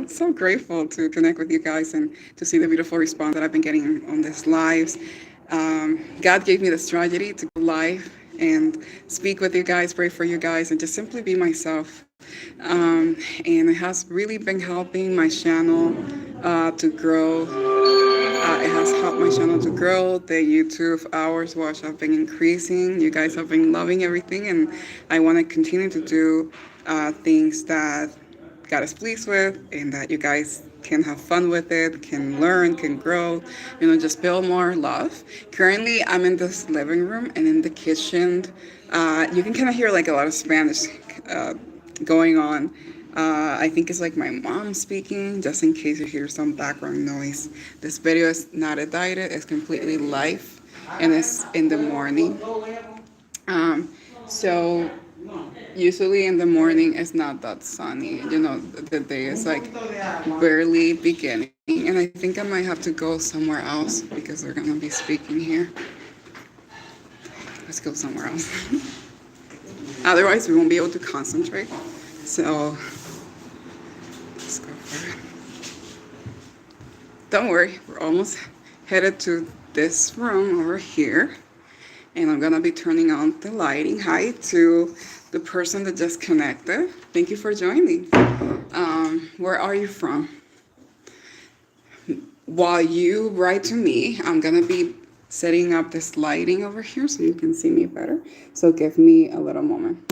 So grateful to connect with you guys and to see the beautiful response that I've been getting on these lives. God gave me the strategy to go live and speak with you guys, pray for you guys, and just simply be myself. And it has really been helping my channel to grow. It has helped my channel to grow. The YouTube hours watched have been increasing. You guys have been loving everything, and I want to continue to do things that God is pleased with, and that you guys can have fun with it, can learn, can grow, just build more love. Currently, I'm in this living room, and in the kitchen, you can kind of hear like a lot of Spanish going on. I think it's like my mom speaking, just in case you hear some background noise. This video is not edited, it's completely live, and it's in the morning. So usually in the morning it's not that sunny. The day is like barely beginning, and I think I might have to go somewhere else because they're gonna be speaking here. Let's go somewhere else. Otherwise, we won't be able to concentrate. So let's go for it. Don't worry, we're almost headed to this room over here. And I'm gonna be turning on the lighting. Hi to the person that just connected. Thank you for joining. Where are you from? While you write to me, I'm gonna be setting up this lighting over here so you can see me better. So give me a little moment.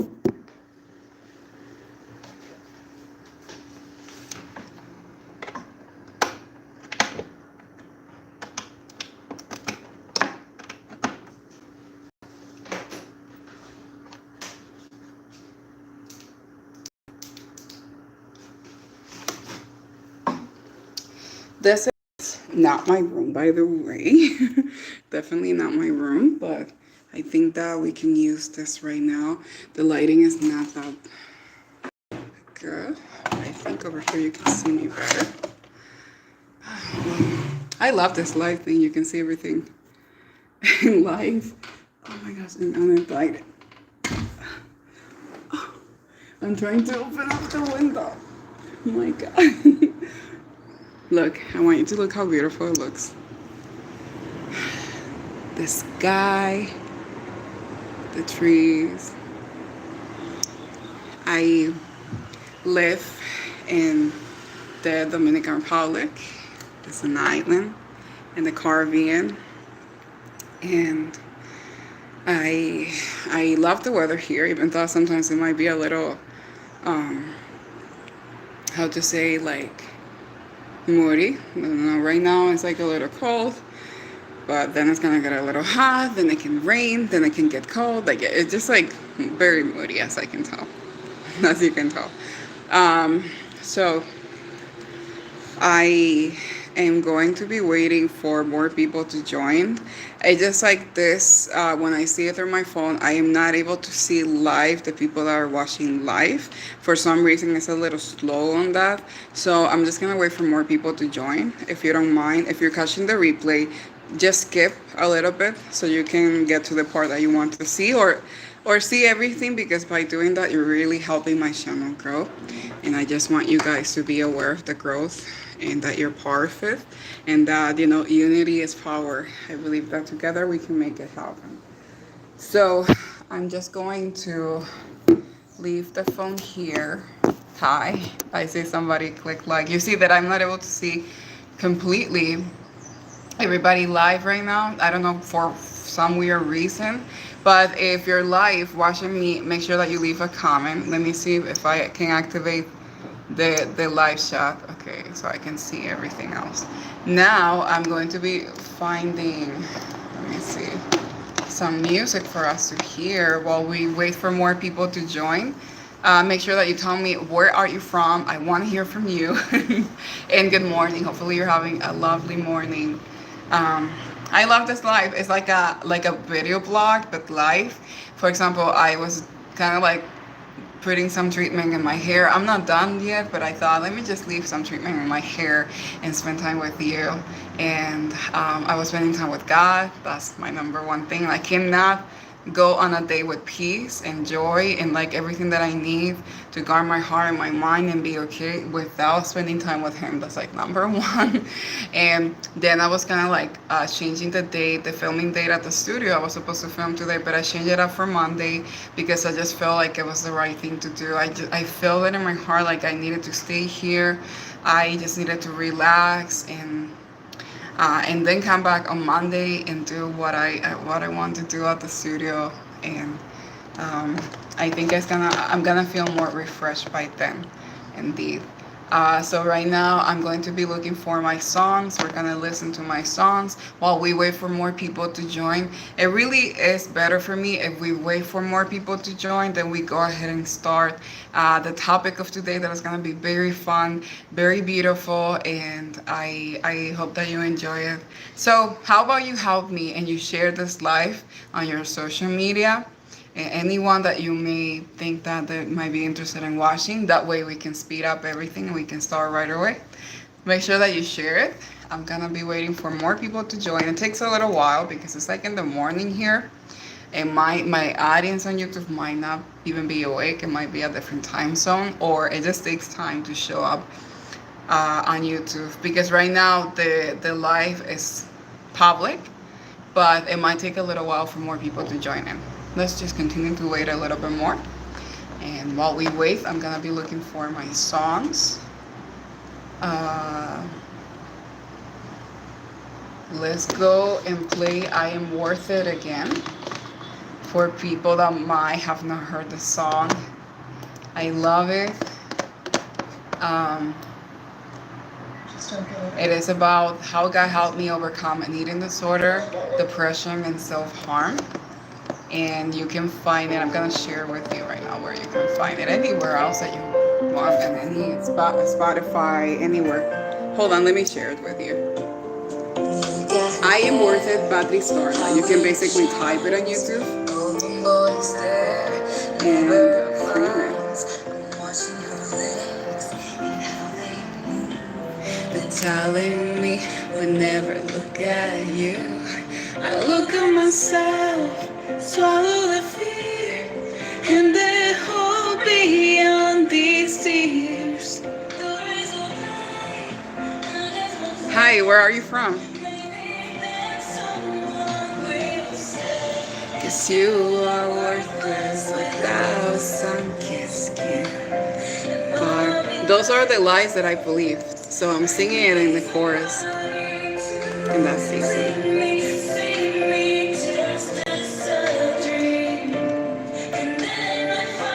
This is not my room, by the way. Definitely not my room, but I think that we can use this right now. The lighting is not that good. I think over here you can see me better. I love this live thing. You can see everything in live. Oh my gosh, I'm uninvited. Oh, I'm trying to open up the window. Oh my god. Look, I want you to look how beautiful it looks. The sky, the trees. I live in the Dominican Republic. It's an island in the Caribbean. And I love the weather here, even though sometimes it might be a little, how to say, like, moody. I don't know, right now it's like a little cold, but then it's gonna get a little hot, then it can rain, then it can get cold. Like, it's just like very moody, as I can tell, as you can tell. So I am going to be waiting for more people to join. It's just like this, when I see it through my phone, I am not able to see live the people that are watching live. For some reason, it's a little slow on that. So I'm just gonna wait for more people to join. If you don't mind, if you're catching the replay, just skip a little bit so you can get to the part that you want to see, or see everything, because by doing that, you're really helping my channel grow. And I just want you guys to be aware of the growth, and that you're part of it, and that, unity is power. I believe that together we can make it happen. So I'm just going to leave the phone here. Hi, I see somebody click like. You see that I'm not able to see completely everybody live right now. I don't know, for some weird reason. But if you're live watching me, make sure that you leave a comment. Let me see if I can activate the live chat. Okay, so I can see everything else. Now I'm going to be finding, let me see, some music for us to hear while we wait for more people to join. Make sure that you tell me, where are you from? I want to hear from you. And good morning. Hopefully you're having a lovely morning. I love this live. It's like a video blog, but live. For example, I was kind of like putting some treatment in my hair. I'm not done yet, but I thought, let me just leave some treatment in my hair and spend time with you. And I was spending time with God. That's my number one thing. I cannot go on a day with peace and joy and like everything that I need to guard my heart and my mind and be okay without spending time with him. That's like number one. And then I was kind of like changing the date, the filming date at the studio. I was supposed to film today, but I changed it up for Monday because I just felt like it was the right thing to do. I felt it in my heart like I needed to stay here. I just needed to relax and then come back on Monday and do what I want to do at the studio. And I think I'm gonna feel more refreshed by then, indeed. So right now I'm going to be looking for my songs. We're gonna listen to my songs while we wait for more people to join. It really is better for me if we wait for more people to join, then we go ahead and start the topic of today that is gonna be very fun, very beautiful, and I hope that you enjoy it. So how about you help me and you share this live on your social media? Anyone that you may think that they might be interested in watching. That way we can speed up everything and we can start right away. Make sure that you share it. I'm gonna be waiting for more people to join. It takes a little while because it's like in the morning here, and my audience on YouTube might not even be awake. It might be a different time zone, or it just takes time to show up on YouTube because right now the live is public, but it might take a little while for more people to join in. Let's just continue to wait a little bit more. And while we wait, I'm gonna be looking for my songs. Uh, let's go and play I Am Worth It again. For people that might have not heard the song, I love it. Um, it is about how God helped me overcome an eating disorder, depression, and self-harm. And you can find it. I'm gonna share with you right now where you can find it. Anywhere else that you want, and any Spotify, anywhere. Hold on, let me share it with you. I Am Worth It, Patrick Starlight. You can basically type it on YouTube and stream it. Telling me whenever look at you, I look at myself, swallow the fear, and then hold beyond these tears. Hi, where are you from? Cause you are worthless without sun-kissed skin. Those are the lies that I believed. So I'm singing it in the chorus in that season.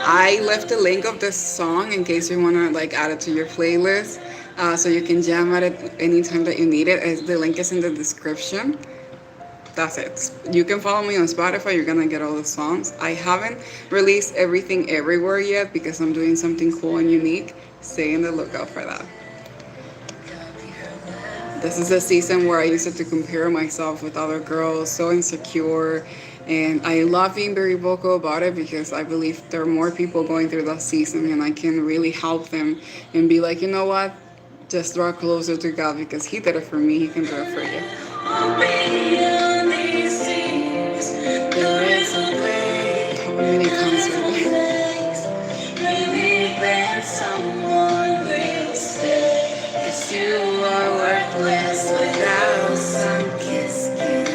I left the link of this song in case you want to like add it to your playlist, so you can jam at it anytime that you need it. The link is in the description. That's it. You can follow me on Spotify. You're gonna get all the songs. I haven't released everything everywhere yet because I'm doing something cool and unique. Stay in the lookout for that. This is a season where I used to compare myself with other girls, so insecure. And I love being very vocal about it because I believe there are more people going through that season and I can really help them and be like, you know what? Just draw closer to God because He did it for me. He can do it for you. How many concerts? Someone will stay. Cause you are worthless without sun-kissed skin.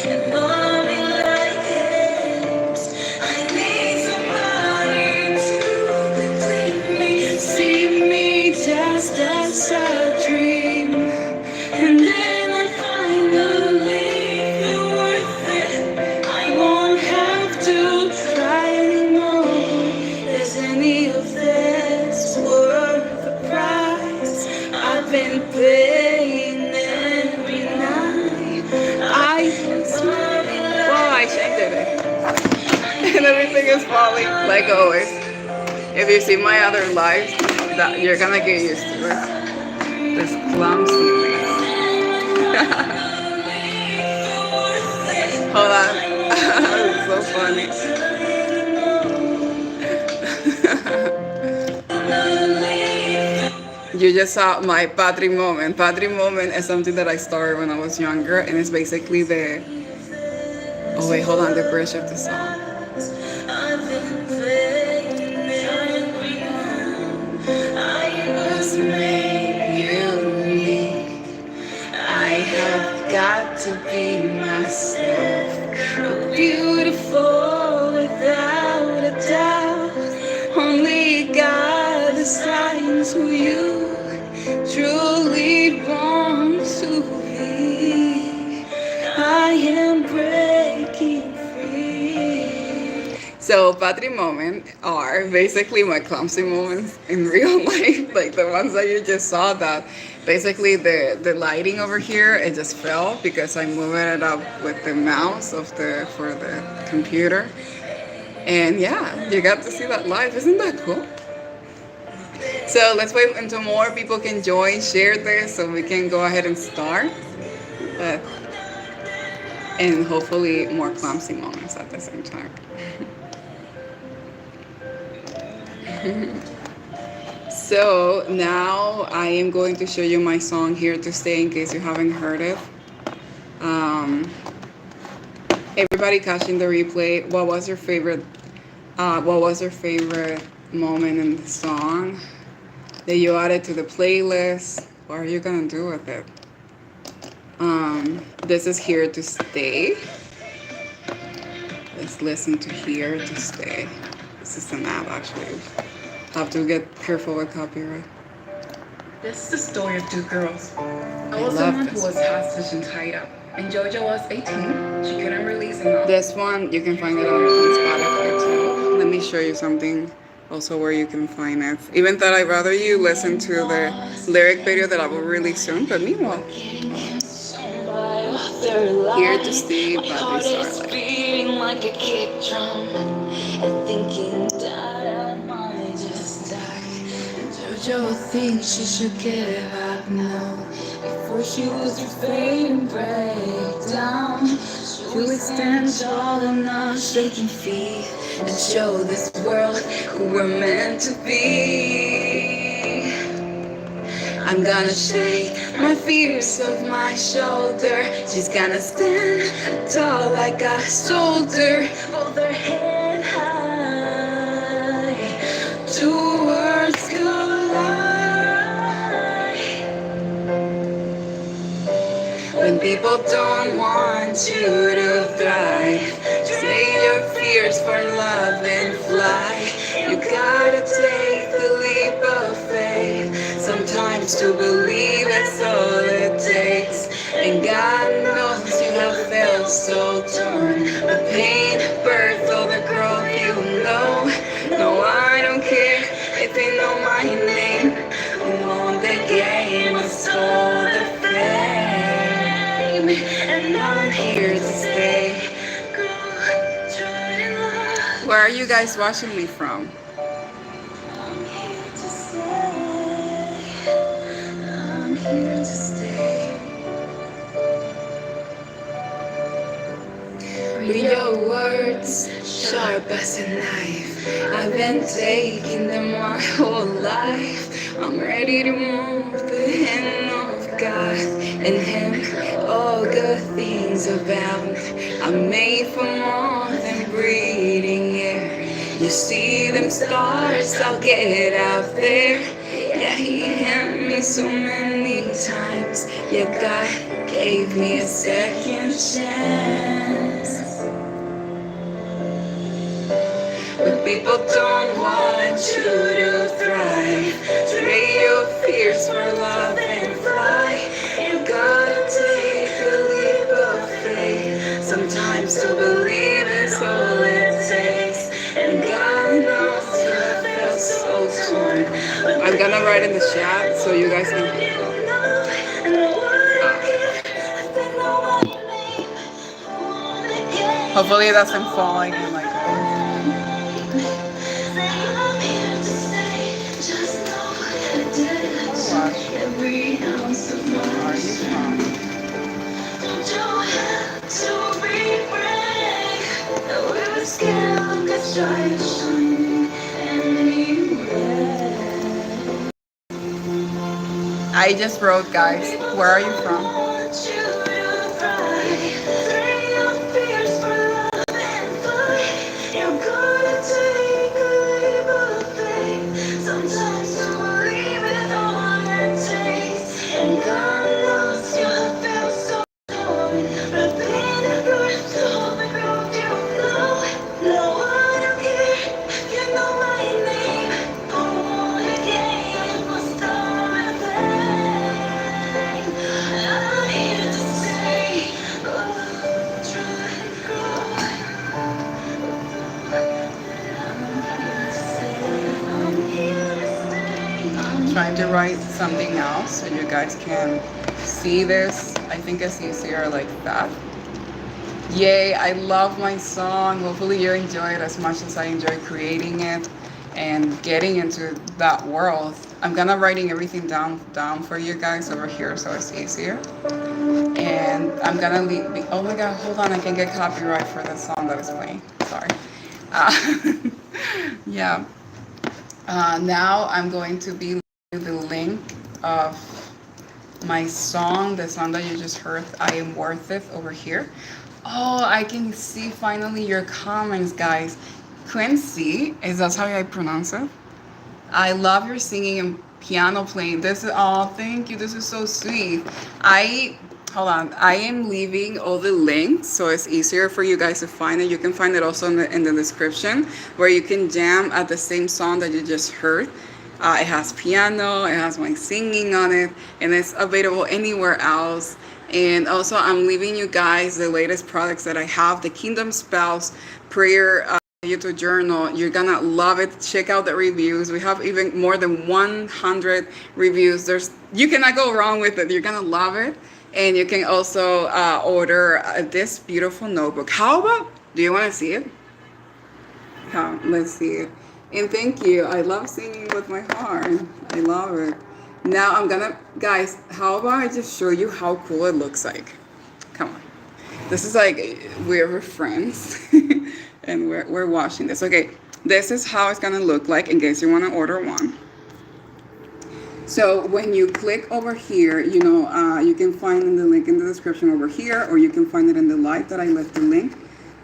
And loving like hymns, I need somebody to complete me. See me just as a dream. And then I finally feel worth it. I won't have to try anymore. Is any of this worth the price I've been paying every night? I changed it. And everything is falling like always. If you see my other lives, that you're gonna get used to it. This clumsiness. Hold on. It's so funny. You just saw my Patrick moment. Patrick moment is something that I started when I was younger, and it's basically the Oh wait, hold on, the bridge of the song. Just make you unique. I have got to be myself. Beautiful without a doubt. Only God decides who you truly want to be. I am breaking free. So Patri moments are basically my clumsy moments in real life, like the ones that you just saw. That basically the lighting over here it just fell because I'm moving it up with the mouse of the for the computer. And yeah, you got to see that live. Isn't that cool? So let's wait until more people can join, share this, so we can go ahead and start. But and hopefully more clumsy moments at the same time. So now I am going to show you my song Here to Stay in case you haven't heard it. Um, Everybody catching the replay, what was your favorite moment in the song that you added to the playlist? What are you gonna do with it? This is Here to Stay. Let's listen to Here to Stay. This is an app actually. Have to get careful with copyright. This is the story of two girls. I was someone who was hostage and tied up, and Jojo was 18. She couldn't release enough. This one, you can find it on Spotify too. Let me show you something also where you can find it. Even though I'd rather you listen to the lyric video that I will release soon, but meanwhile. Here to Stay by Starlight. Beating like a kick drum and thinking that I just died. Jojo thinks she should give up now before she loses her faith and break down. She would stand tall enough, shaking feet, and show this world who we're meant to be. I'm gonna shake my fears off my shoulder. She's gonna stand tall like a soldier, hold her head high. Two worlds collide. When people don't want you to thrive, trade your fears for love and fly. You gotta take the leap of faith. Sometimes to believe that's all it takes. And God knows you have felt so torn. The pain birthed all the growth you know. No, I don't care if they know my name. We won the game, I stole the fame. And I'm here to stay. Where are you guys watching me from? Here to stay. With your words, sharp as a knife, I've been taking them my whole life. I'm ready to move the hand of God and Him. All good things abound. I'm made for more than breathing air. You see them stars, I'll get out there. Yeah, He hit me so many times. Yeah, God gave me a second chance. But people don't want you to thrive. Trade your fears for love and fly. You gotta take a leap of faith. Sometimes to believe is all it takes. And God knows you have felt so torn. I'm gonna write in the chat so you guys can. Hopefully it doesn't fall again like that. Every ounce of my heart. Don't you have to be brave? We're scared, let's try to shine anyway. I just wrote, guys. Where are you from? write something else so you guys can see this. I think it's easier like that. Yay, I love my song. Hopefully you enjoy it as much as I enjoy creating it and getting into that world. I'm gonna writing everything down for you guys over here so it's easier. And I'm gonna leave. Oh my god, hold on! I can get copyright for the song that is playing. Sorry. Uh, yeah. Now I'm going to be the link of my song, the song that you just heard, I Am Worth It, over here. Oh, I can see finally your comments, guys. Quincy, is that how I pronounce it? I love your singing and piano playing. This is, oh, thank you. This is so sweet. Hold on. I am leaving all the links so it's easier for you guys to find it. You can find it also in the description where you can jam at the same song that you just heard. It has piano, it has my singing on it, and it's available anywhere else. And also, I'm leaving you guys the latest products that I have, the Kingdom Spouse Prayer YouTube journal. You're gonna love it. Check out the reviews. We have even more than 100 reviews. You cannot go wrong with it. You're gonna love it. And you can also order this beautiful notebook. How about, do you want to see it? Let's see it. And thank you. I love singing with my heart. I love it. Now I'm gonna, guys, how about I just show you how cool it looks like? Come on. This is like, we're friends and we're watching this. Okay, this is how it's gonna look like in case you wanna order one. So when you click over here, you know, you can find the link in the description over here, or you can find it in the live that I left the link.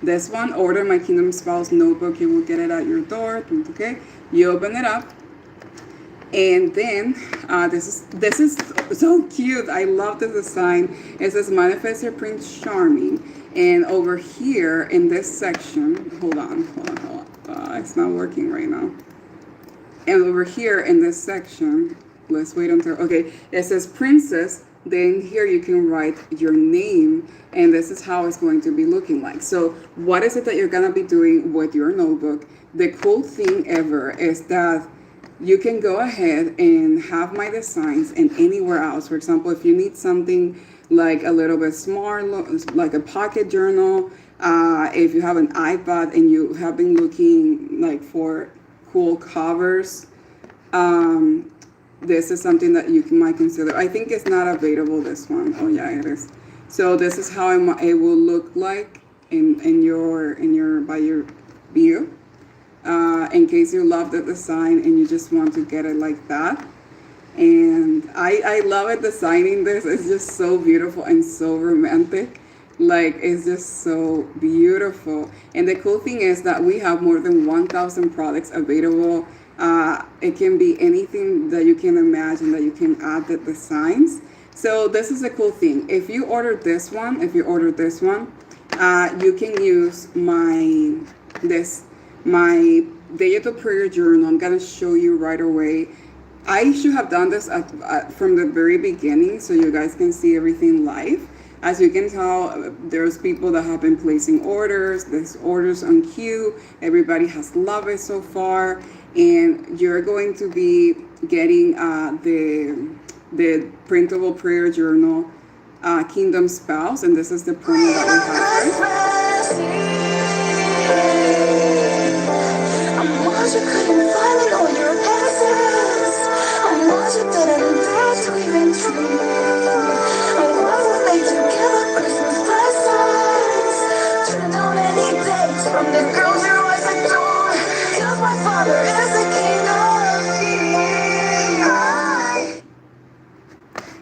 This one, order my Kingdom Spouse notebook. You will get it at your door. Okay, you open it up, and then this is so cute. I love the design. It says manifest your Prince Charming, and over here in this section, hold on. It's not working right now. And over here in this section, let's wait until, okay, it says princess. Then here you can write your name, and this is how it's going to be looking like. So what is it that you're gonna be doing with your notebook? The cool thing ever is that you can go ahead and have my designs in anywhere else. For example, if you need something like a little bit smart, like a pocket journal, if you have an iPad and you have been looking like for cool covers, this is something that you might consider. I think it's not available, this one. Oh yeah, it is. So this is how it will look like in your by your view. In case you love the design and you just want to get it like that. And I love it designing this. It's just so beautiful and so romantic. Like, it's just so beautiful. And the cool thing is that we have more than 1,000 products available. It can be anything that you can imagine that you can add the designs. So this is a cool thing. If you order this one, you can use my digital prayer journal. I'm gonna show you right away. I should have done this from the very beginning so you guys can see everything live. As you can tell, there's people that have been placing orders. There's orders on queue. Everybody has loved it so far. And you're going to be getting the printable prayer journal, Kingdom Spouse, and this is the promo that we have here. From the girls your eyes adore, 'cause my father is the king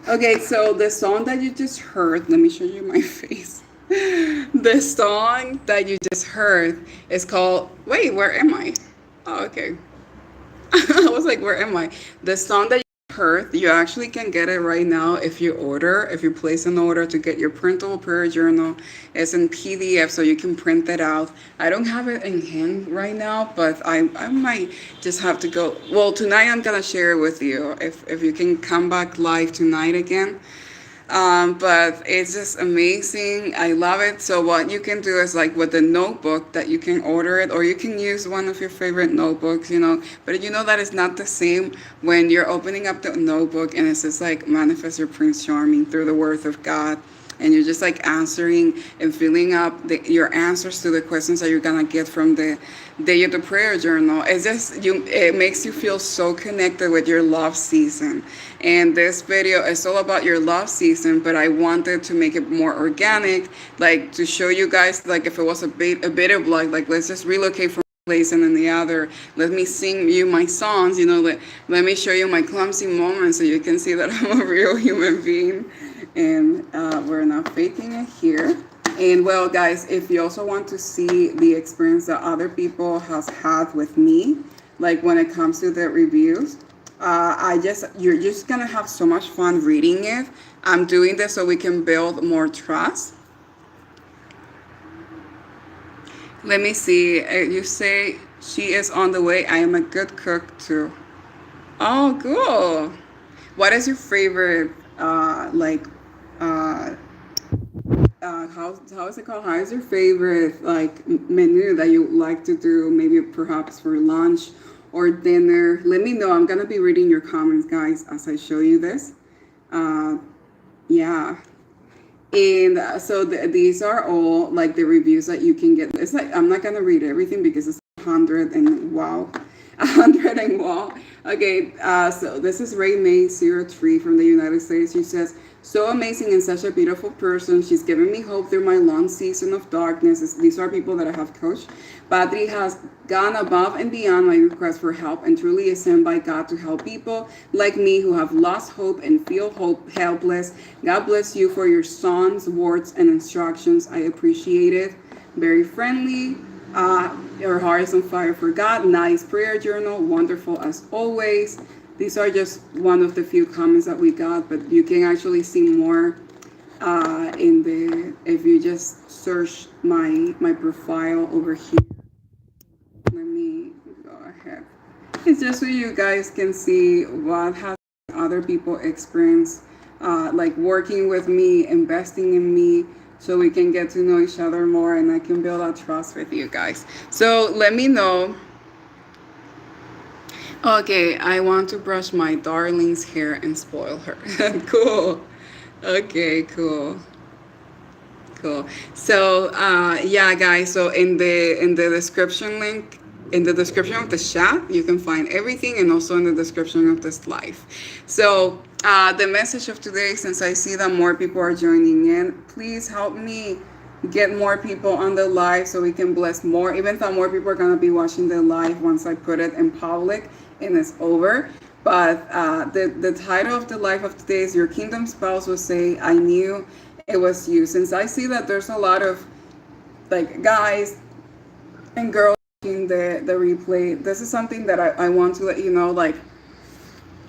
of. Okay, so the song that you just heard, let me show you my face. The song that you just heard is called, wait, where am I? Oh, okay. I was like, where am I? The song that you heard, you actually can get it right now if you place an order to get your printable prayer journal. It's in PDF, so you can print it out. I don't have it in hand right now, but I might just have to go. Well, tonight I'm gonna share it with you. If you can come back live tonight again. But it's just amazing. I love it. So what you can do is like with the notebook that you can order it, or you can use one of your favorite notebooks, But you know that it's not the same when you're opening up the notebook and it's just like manifest your Prince Charming through the Word of God. And you're just like answering and filling up your answers to the questions that you're gonna get from the day of the prayer journal. It's just it makes you feel so connected with your love season. And this video is all about your love season, but I wanted to make it more organic, like to show you guys, like if it was a bit of like let's just relocate from place and then the other. Let me sing you my songs, let me show you my clumsy moments so you can see that I'm a real human being. And we're not faking it here. And well, guys, if you also want to see the experience that other people has had with me, like when it comes to the reviews, you're just gonna have so much fun reading it. I'm doing this so we can build more trust. Let me see. You say she is on the way. I am a good cook too. Oh, cool. What is your favorite uh, how is it called? How is your favorite like menu that you like to do? Maybe perhaps for lunch or dinner. Let me know. I'm gonna be reading your comments, guys, as I show you this. Uh, yeah. And these are all like the reviews that you can get. It's like I'm not gonna read everything because it's 100 and wow, 100 and wow. Okay, so this is Ray May 03 from the United States. She says, so amazing and such a beautiful person. She's given me hope through my long season of darkness. These are people that I have coached. Patri has gone above and beyond my request for help and truly is sent by God to help people like me who have lost hope and feel helpless. God bless you for your songs, words, and instructions. I appreciate it. Very friendly. Your heart is on fire for God. Nice prayer journal. Wonderful as always. These are just one of the few comments that we got, but you can actually see more if you just search my profile over here. Let me go ahead. It's just so you guys can see what has other people experience, like working with me, investing in me, so we can get to know each other more and I can build a trust with you guys. So let me know. Okay, I want to brush my darling's hair and spoil her. Cool. Okay, cool. Cool. So yeah, guys. So in the description link, in the description of the chat, you can find everything, and also in the description of this live. So the message of today, since I see that more people are joining in, please help me get more people on the live so we can bless more. Even though more people are gonna be watching the live once I put it in public and it's over. But the title of the live of today is Your Kingdom Spouse Will Say, I Knew It Was You. Since I see that there's a lot of like guys and girls in the replay, this is something that I want to let you know. Like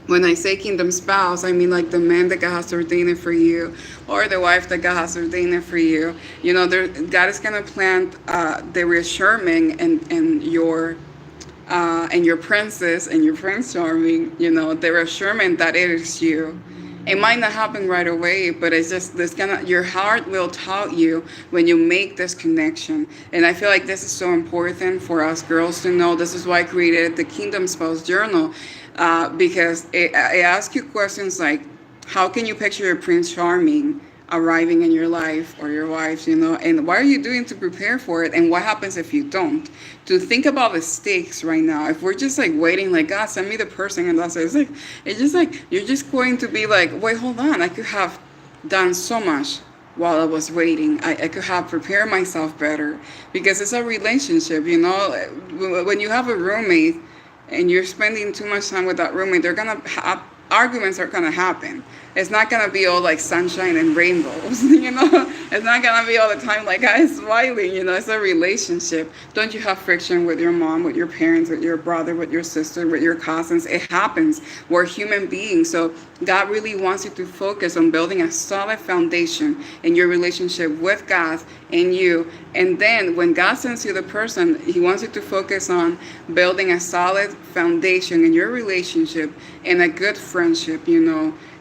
when I say kingdom spouse, I mean like the man that God has ordained for you, or the wife that God has ordained for you. God is gonna plant the reassurance and your princess and your prince charming. The reassurance that it is you. It might not happen right away, but it's just your heart will tell you when you make this connection. And I feel like this is so important for us girls to know. This is why I created the Kingdom Spouse Journal, because it asks you questions like, how can you picture your Prince Charming arriving in your life, or your wife, and what are you doing to prepare for it, and what happens if you don't? To think about the stakes right now. If we're just like waiting, like, God, send me the person, and that's it. It's just like you're just going to be like, wait, hold on, I could have done so much while I was waiting. I could have prepared myself better, because it's a relationship. When you have a roommate and you're spending too much time with that roommate, arguments are gonna happen. It's not gonna be all like sunshine and rainbows, It's not gonna be all the time like guys smiling, It's a relationship. Don't you have friction with your mom, with your parents, with your brother, with your sister, with your cousins? It happens. We're human beings. So God really wants you to focus on building a solid foundation in your relationship with God and you. And then when God sends you the person, He wants you to focus on building a solid foundation in your relationship and a good friendship,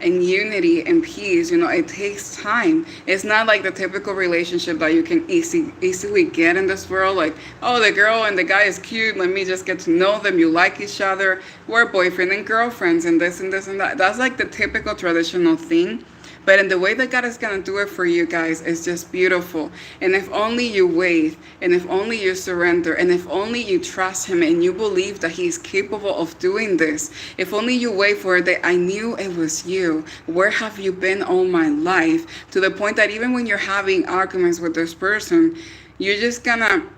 and unity and peace. It takes time. It's not like the typical relationship that you can easily get in this world. Like, oh, the girl and the guy is cute. Let me just get to know them. You like each other. We're boyfriend and girlfriends and this and this and that. That's like the typical traditional thing. But in the way that God is going to do it for you guys, it's just beautiful. And if only you wait, and if only you surrender, and if only you trust Him and you believe that He's capable of doing this, if only you wait for it, that I knew it was you. Where have you been all my life? To the point that even when you're having arguments with this person, you're just going to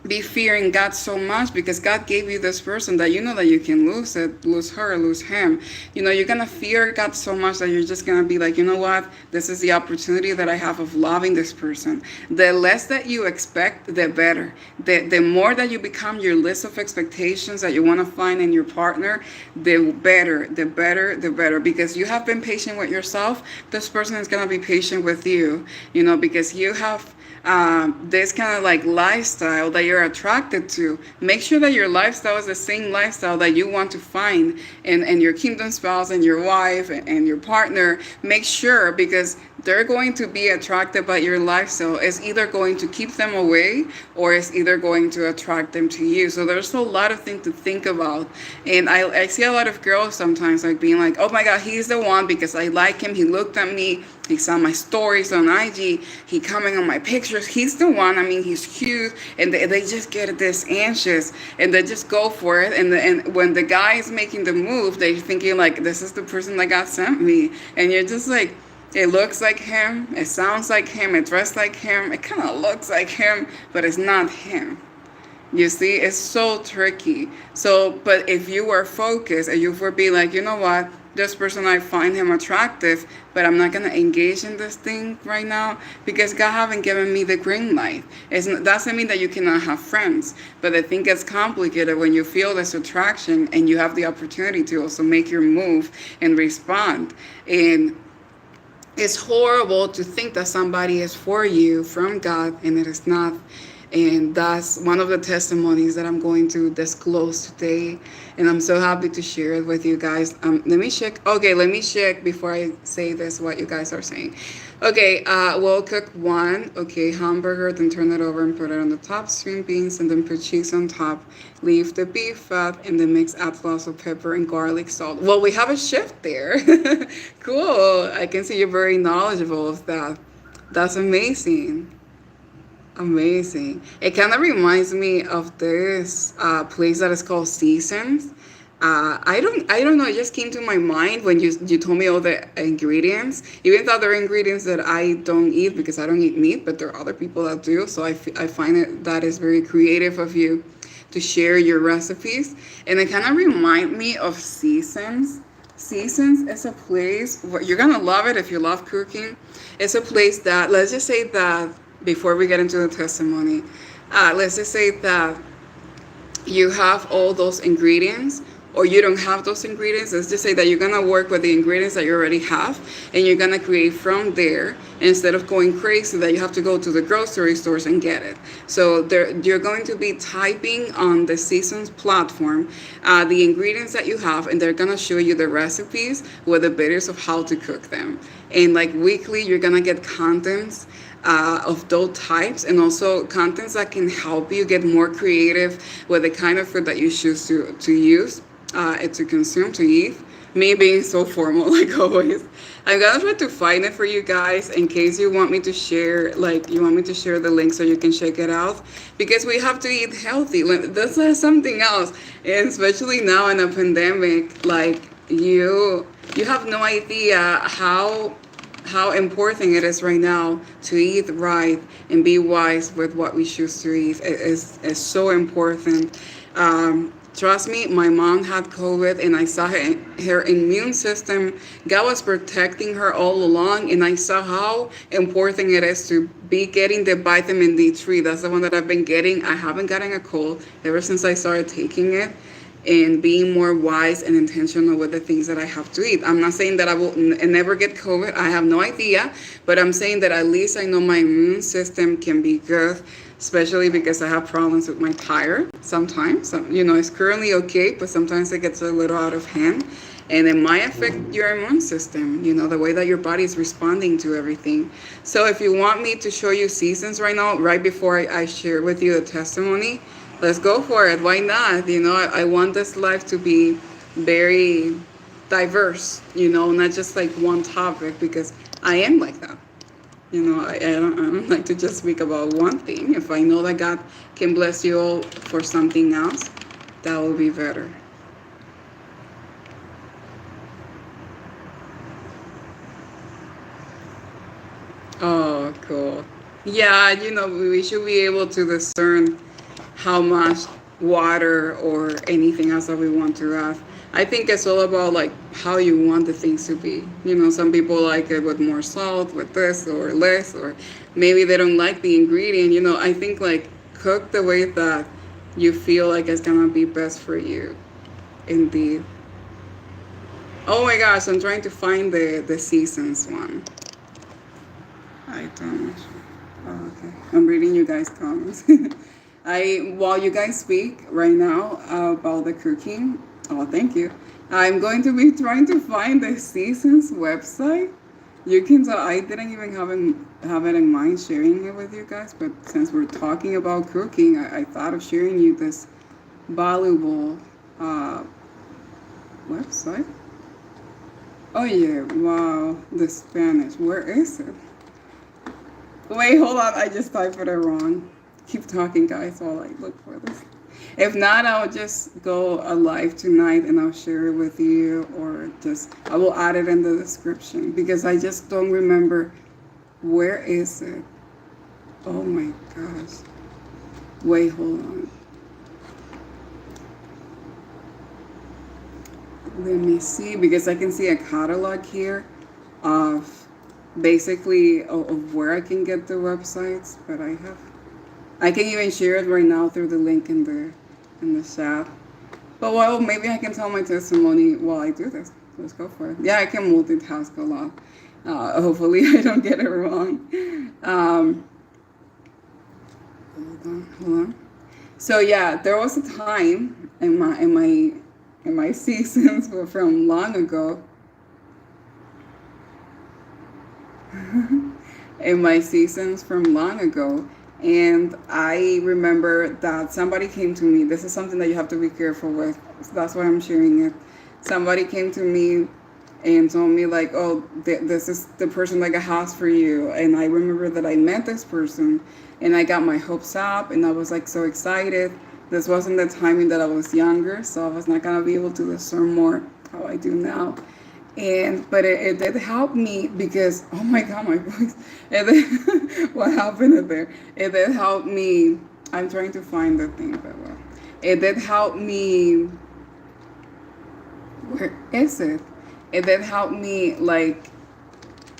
be fearing God so much because God gave you this person that you know that you can lose it, lose her, lose him. You're going to fear God so much that you're just going to be like, you know what? This is the opportunity that I have of loving this person. The less that you expect, the better. The more that you become your list of expectations that you want to find in your partner, the better, the better, the better. Because you have been patient with yourself, this person is going to be patient with you, because you have this kind of like lifestyle that you're attracted to. Make sure that your lifestyle is the same lifestyle that you want to find in your kingdom spouse and your wife and your partner. Make sure, because they're going to be attracted by your lifestyle. It's either going to keep them away or it's either going to attract them to you. So there's a lot of things to think about. And I see a lot of girls sometimes like being like, oh my God, he's the one because I like him. He looked at me. He saw my stories on IG. He comment on my pictures. He's the one. I mean, he's cute. And they just get this anxious and they just go for it. And when the guy is making the move, they're thinking like, this is the person that God sent me. And you're just like, it looks like him. It sounds like him. It dressed like him. It kind of looks like him, but it's not him. You see, it's so tricky. So, but if you were focused and you were be like, you know what, this person, I find him attractive, but I'm not going to engage in this thing right now because God haven't given me the green light. That doesn't mean that you cannot have friends, but I think it's complicated when you feel this attraction and you have the opportunity to also make your move and respond. And it's horrible to think that somebody is for you from God and it is not. And that's one of the testimonies that I'm going to disclose today. And I'm so happy to share it with you guys. Let me check. Okay, let me check before I say this, what you guys are saying. Okay, we'll cook one, hamburger, then turn it over and put it on the top, string beans, and then put cheese on top. Leave the beef fat, and then mix, add lots of pepper and garlic salt. Well, we have a chef there. Cool. I can see you're very knowledgeable of that. That's amazing. Amazing. It kind of reminds me of this place that is called Seasons. I don't know. It just came to my mind when you told me all the ingredients. Even though there are ingredients that I don't eat because I don't eat meat, but there are other people that do. So I find it that is very creative of you to share your recipes. And it kind of remind me of Seasons. Seasons is a place where you're gonna love it if you love cooking. It's a place that, let's just say that before we get into the testimony, let's just say that you have all those ingredients or you don't have those ingredients. Let's just say that you're gonna work with the ingredients that you already have and you're gonna create from there instead of going crazy that you have to go to the grocery stores and get it. So you're going to be typing on the Seasons platform the ingredients that you have, and they're gonna show you the recipes with the videos of how to cook them. And like weekly, you're gonna get contents of those types, and also contents that can help you get more creative with the kind of food that you choose to use, to consume, to eat. Me being so formal like always. I'm gonna try to find it for you guys in case you want me to share, the link so you can check it out, because we have to eat healthy. This is something else, and especially now in a pandemic, like you have no idea how important it is right now to eat right and be wise with what we choose to eat. It is so important. Trust me, my mom had COVID and I saw her immune system. God was protecting her all along, and I saw how important it is to be getting the vitamin D3. That's the one that I've been getting. I haven't gotten a cold ever since I started taking it. And being more wise and intentional with the things that I have to eat. I'm not saying that I will never get COVID. I have no idea. But I'm saying that at least I know my immune system can be good, especially because I have problems with my thyroid sometimes. It's currently okay, but sometimes it gets a little out of hand. and it might affect your immune system, the way that your body is responding to everything. So if you want me to show you seasons right now, right before I share with you the testimony, let's go for it. Why not? I want this life to be very diverse, not just like one topic, because I am like that. I don't like to just speak about one thing. If I know that God can bless you all for something else, that will be better. Oh, cool. Yeah, we should be able to discern how much water or anything else that we want to have. I think it's all about like how you want the things to be. Some people like it with more salt, with this or less, or maybe they don't like the ingredient. I think like cook the way that you feel like it's gonna be best for you. Indeed. Oh my gosh, I'm trying to find the seasons one. I don't. Oh, okay. I'm reading you guys' comments. While you guys speak right now about the cooking, oh, thank you. I'm going to be trying to find the seasons website. You can tell I didn't even have it in mind sharing it with you guys, but since we're talking about cooking, I thought of sharing you this valuable website. Oh yeah, wow, the Spanish. Where is it? Wait, hold on. I just typed it wrong. Keep talking, guys, while I look for this. If not, I'll just go live tonight and I'll share it with you, or I will add it in the description because I just don't remember. Where is it? Oh my gosh. Wait, hold on. Let me see, because I can see a catalog here of basically of where I can get the websites, but I can even share it right now through the link in the chat. But well, maybe I can tell my testimony while I do this. Let's go for it. Yeah, I can multitask a lot. Hopefully I don't get it wrong. Hold on. So yeah, there was a time in my seasons from long ago. In my seasons from long ago, and I remember that somebody came to me. This is something that you have to be careful with. So that's why I'm sharing it. Somebody came to me and told me like, oh, this is the person that got house for you. And I remember that I met this person and I got my hopes up and I was like so excited. This wasn't the timing that I was younger, so I was not gonna be able to discern more how I do now. But it did help me because, oh my god, my voice. What happened there? It did help me. I'm trying to find the thing, but well, it did help me. Where is it? It did help me like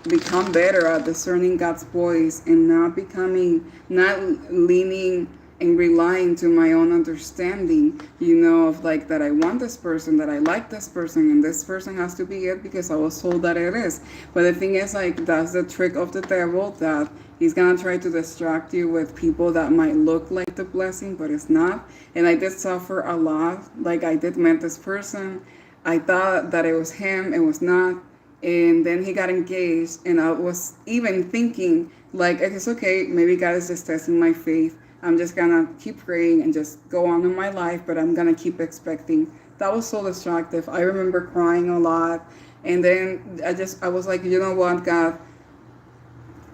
become better at discerning God's voice and not leaning and relying to my own understanding, of like that I want this person, that I like this person, and this person has to be it because I was told that it is. But the thing is, like, that's the trick of the devil, that he's gonna try to distract you with people that might look like the blessing, but it's not. And I did suffer a lot. Like, I did meet this person. I thought that it was him, it was not. And then he got engaged, and I was even thinking, like, it's okay, maybe God is just testing my faith. I'm just gonna keep praying and just go on in my life, but I'm gonna keep expecting. That was so distractive. I remember crying a lot, and then I was like, you know what, God?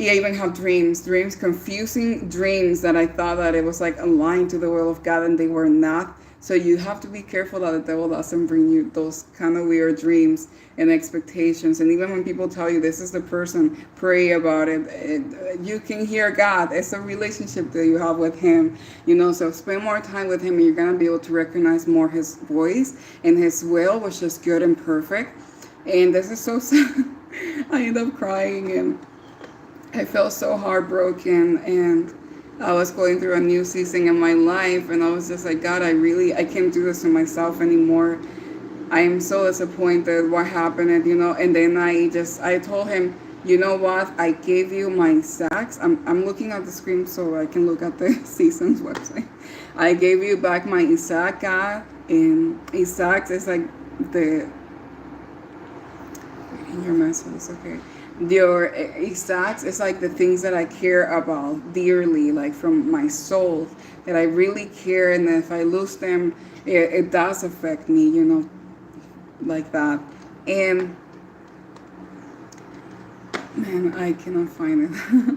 I even have dreams, confusing dreams that I thought that it was like aligned to the will of God, and they were not. So you have to be careful that the devil doesn't bring you those kind of weird dreams and expectations. And even when people tell you this is the person, pray about it. You can hear God. It's a relationship that you have with him, so spend more time with him and you're going to be able to recognize more his voice and his will, which is good and perfect. And this is so sad. I end up crying and I felt so heartbroken, and I was going through a new season in my life, and I was just like, God, I can't do this to myself anymore. I am so disappointed what happened, and then I told him, you know what, I gave you my sacks. I'm looking at the screen so I can look at the seasons website. I gave you back my Isaac, God, and Isaac is like Your message, okay. Your exacts is like the things that I care about dearly, like from my soul, that I really care, and if I lose them, it does affect me, like that. And man, I cannot find it.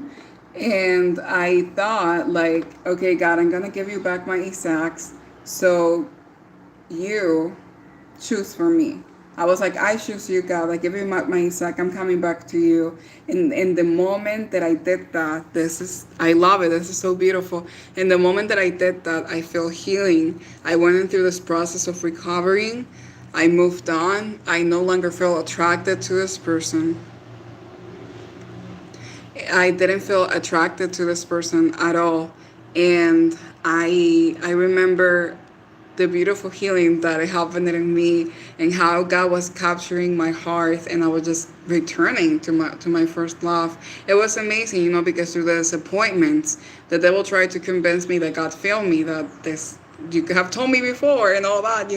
And I thought, like, okay, God, I'm gonna give you back my exacts, so you choose for me. I was like, I choose you, God. I give you my sack. I'm coming back to you. And in the moment that I did that, I love it. This is so beautiful. In the moment that I did that, I feel healing. I went in through this process of recovering. I moved on. I no longer feel attracted to this person. I didn't feel attracted to this person at all. And I remember the beautiful healing that it happened in me, and how God was capturing my heart, and I was just returning to my first love. It was amazing, because through the disappointments, the devil tried to convince me that God failed me, that this you have told me before and all that.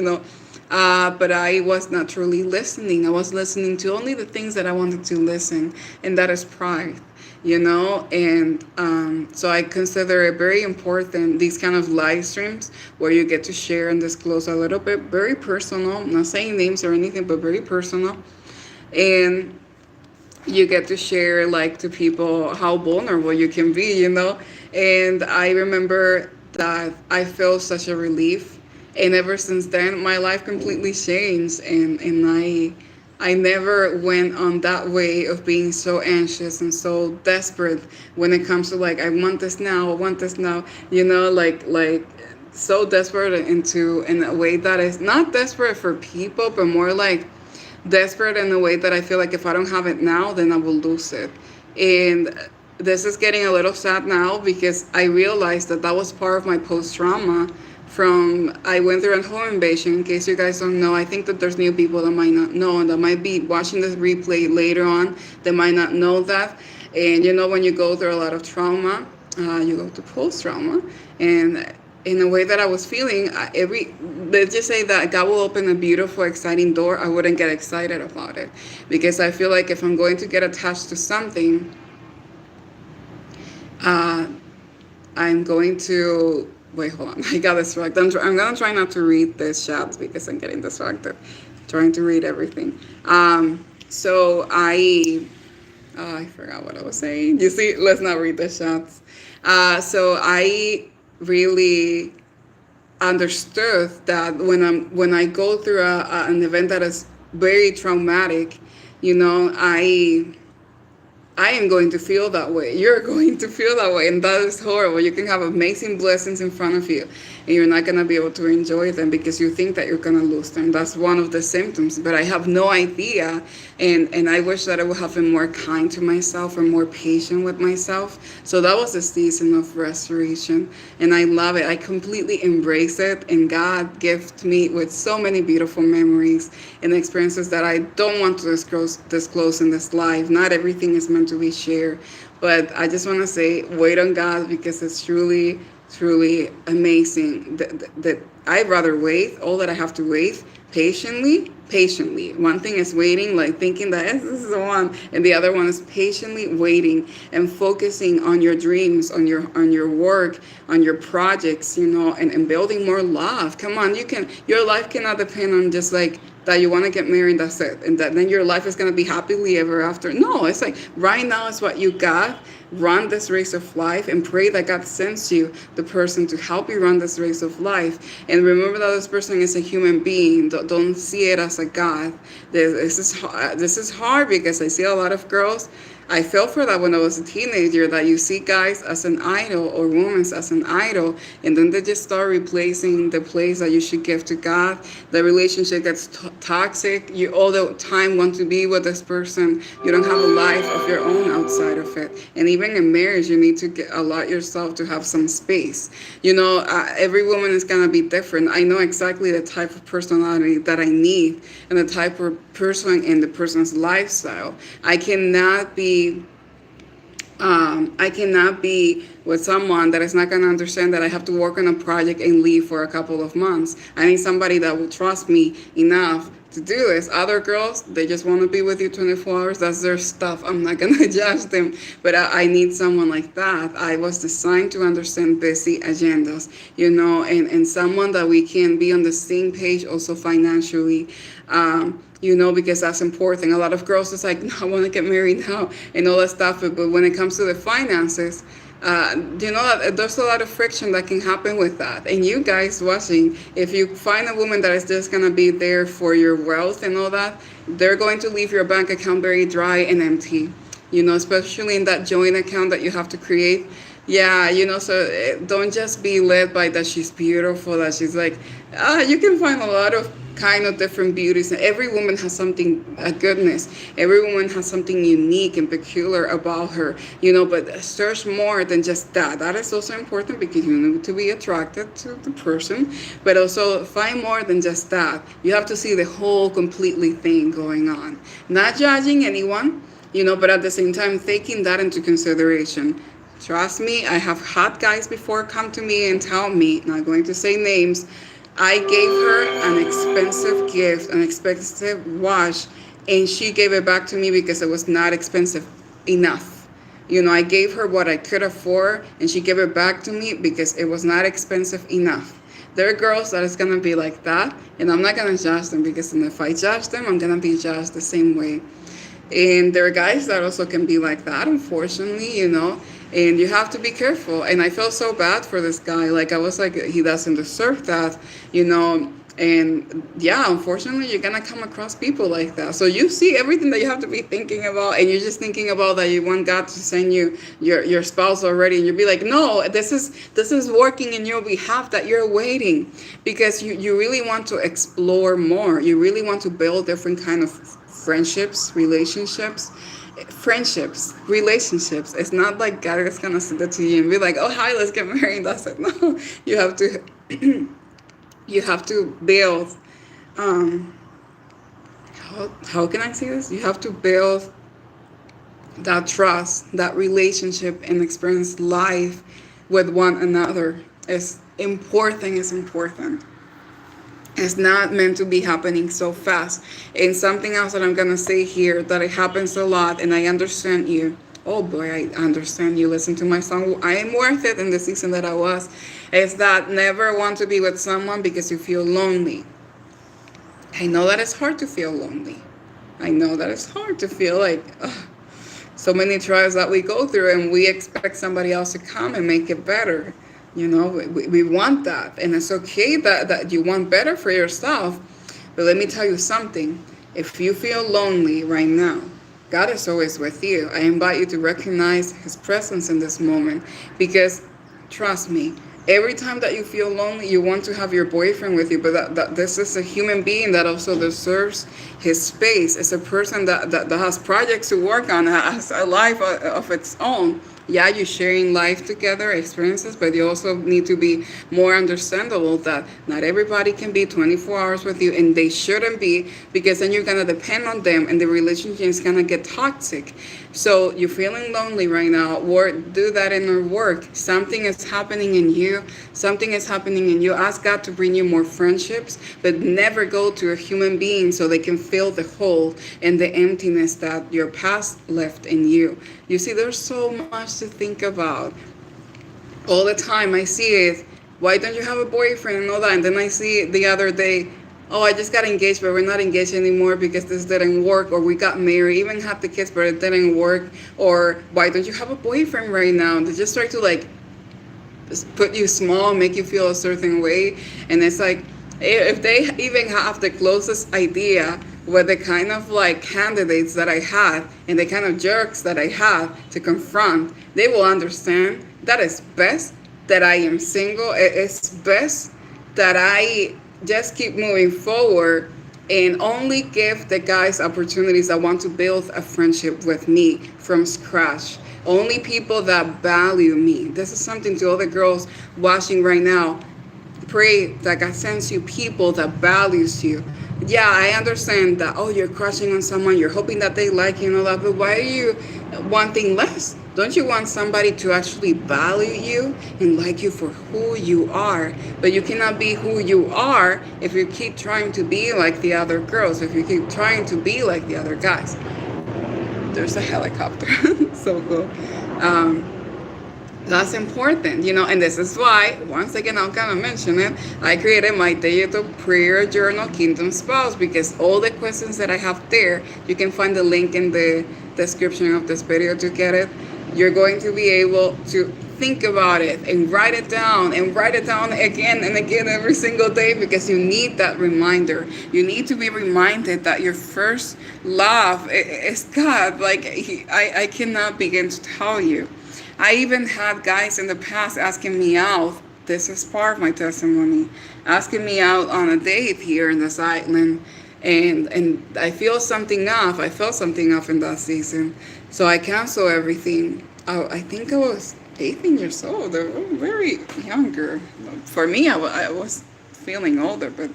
But I was not truly listening. I was listening to only the things that I wanted to listen, and that is pride. And so I consider it very important, these kind of live streams where you get to share and disclose a little bit, very personal, I'm not saying names or anything, but very personal. And you get to share, like, to people how vulnerable you can be. And I remember that I felt such a relief, and ever since then my life completely changed, and I never went on that way of being so anxious and so desperate when it comes to, like, I want this now, I want this now, like so desperate in a way that is not desperate for people, but more like desperate in a way that I feel like if I don't have it now, then I will lose it. And this is getting a little sad now, because I realized that was part of my post trauma from I went through a home invasion. In case you guys don't know, I think that there's new people that might not know, and that might be watching this replay later on, that might not know that. And when you go through a lot of trauma, you go to post trauma, and in a way that I was feeling, let's just say that God will open a beautiful, exciting door, I wouldn't get excited about it, because I feel like if I'm going to get attached to something, I'm going to wait. Hold on, I got distracted. I'm gonna try not to read this chat because I'm getting distracted, trying to read everything. So I forgot what I was saying. You see, let's not read the chats. So I really understood that when I go through an event that is very traumatic, I am going to feel that way. You're going to feel that way, and that is horrible. You can have amazing blessings in front of you, and you're not going to be able to enjoy them because you think that you're going to lose them. That's one of the symptoms, but I have no idea, and I wish that I would have been more kind to myself or more patient with myself. So that was a season of restoration, and I love it. I completely embrace it, and God gifted me with so many beautiful memories and experiences that I don't want to disclose in this life. Not everything is meant to be shared, but I just want to say, wait on God, because it's truly, truly amazing. That I'd rather wait, all that I have to wait, patiently. One thing is waiting, like thinking that this is the one, and the other one is patiently waiting and focusing on your dreams, on your work, on your projects, and building more love. Come on, your life cannot depend on just like that you want to get married, that's it, and that then your life is going to be happily ever after. No, it's like right now is what you got. Run this race of life and pray that God sends you the person to help you run this race of life. And remember that this person is a human being. Don't see it as a God. This is hard because I see a lot of girls. I felt for that when I was a teenager, that you see guys as an idol or women as an idol, and then they just start replacing the place that you should give to God. The relationship gets toxic. You all the time want to be with this person. You don't have a life of your own outside of it. And even in marriage, you need to allow yourself to have some space. Every woman is going to be different. I know exactly the type of personality that I need and the type of person and the person's lifestyle. I cannot be with someone that is not going to understand that I have to work on a project and leave for a couple of months. I need somebody that will trust me enough to do this. Other girls, they just want to be with you 24 hours. That's their stuff. I'm not going to judge them. But I need someone like that. I was designed to understand busy agendas, and someone that we can be on the same page also financially. Because that's important. A lot of girls is like, no, I want to get married now and all that stuff. But when it comes to the finances, there's a lot of friction that can happen with that. And you guys watching, if you find a woman that is just going to be there for your wealth and all that, they're going to leave your bank account very dry and empty, especially in that joint account that you have to create. Yeah, so don't just be led by that she's beautiful, that she's like, you can find a lot of kind of different beauties. And every woman has something, a goodness. Every woman has something unique and peculiar about her, but search more than just that. That is also important because you need to be attracted to the person, but also find more than just that. You have to see the whole completely thing going on. Not judging anyone, but at the same time, taking that into consideration. Trust me, I have had guys before come to me and tell me, not going to say names, I gave her an expensive gift, an expensive watch, and she gave it back to me because it was not expensive enough. I gave her what I could afford, and she gave it back to me because it was not expensive enough. There are girls that is going to be like that, and I'm not going to judge them because if I judge them, I'm going to be judged the same way. And there are guys that also can be like that, unfortunately, and you have to be careful. And I felt so bad for this guy. Like, I was like, he doesn't deserve that, and yeah, unfortunately, you're gonna come across people like that. So you see everything that you have to be thinking about, and you're just thinking about that you want God to send you your spouse already, and you'll be like, no, this is working in your behalf, that you're waiting because you really want to explore more. You really want to build different kind of friendships, relationships. It's not like God is gonna send it to you and be like, oh hi, let's get married. That's it. No, you have to you have to build how can I say this? You have to build that trust, that relationship, and experience life with one another. It's important. It's not meant to be happening so fast. And something else that I'm going to say here, that it happens a lot, and I understand you. Oh boy, I understand you. Listen to my song, I Am Worth It, in the season that I was. Is that never want to be with someone because you feel lonely. I know that it's hard to feel lonely. I know that it's hard to feel like so many trials that we go through, and we expect somebody else to come and make it better. We want that, and it's okay that you want better for yourself. But let me tell you something. If you feel lonely right now, God is always with you. I invite you to recognize His presence in this moment, because trust me, every time that you feel lonely, you want to have your boyfriend with you, but that this is a human being that also deserves his space. It's a person that has projects to work on, has a life of its own. Yeah, you're sharing life together, experiences, but you also need to be more understandable that not everybody can be 24 hours with you, and they shouldn't be, because then you're going to depend on them and the relationship is going to get toxic. So you're feeling lonely right now, do that in your work. Something is happening in you. Ask God to bring you more friendships, but never go to a human being so they can fill the hole and the emptiness that your past left in you. You see, there's so much to think about. All the time I see it, why don't you have a boyfriend and all that? And then I see the other day, oh, I just got engaged, but we're not engaged anymore because this didn't work. Or we got married, even had the kids, but it didn't work. Or why don't you have a boyfriend right now? They just try to put you small, make you feel a certain way. And it's like, if they even have the closest idea with the kind of candidates that I had and the kind of jerks that I had to confront, they will understand that it's best that I am single. It's best that I just keep moving forward and only give the guys opportunities that want to build a friendship with me from scratch. Only people that value me. This is something to all the girls watching right now. Pray that God sends you people that values you. Yeah, I understand that, you're crushing on someone, you're hoping that they like you and all that, but why are you wanting less? Don't you want somebody to actually value you and like you for who you are? But you cannot be who you are if you keep trying to be like the other girls, if you keep trying to be like the other guys. There's a helicopter. So cool. Um, that's important, and this is why, once again, I'm gonna mention it. I created my digital prayer journal, Kingdom Spouse, because all the questions that I have there, you can find the link in the description of this video to get it. You're going to be able to think about it and write it down again and again every single day, because you need that reminder. You need to be reminded that your first love is God. Like, I cannot begin to tell you. I even had guys in the past asking me out. This is part of my testimony. Asking me out on a date here in this island. And I feel something off. I felt something off in that season. So I canceled everything. I think I was 18 years old. I was very younger. For me, I was feeling older. But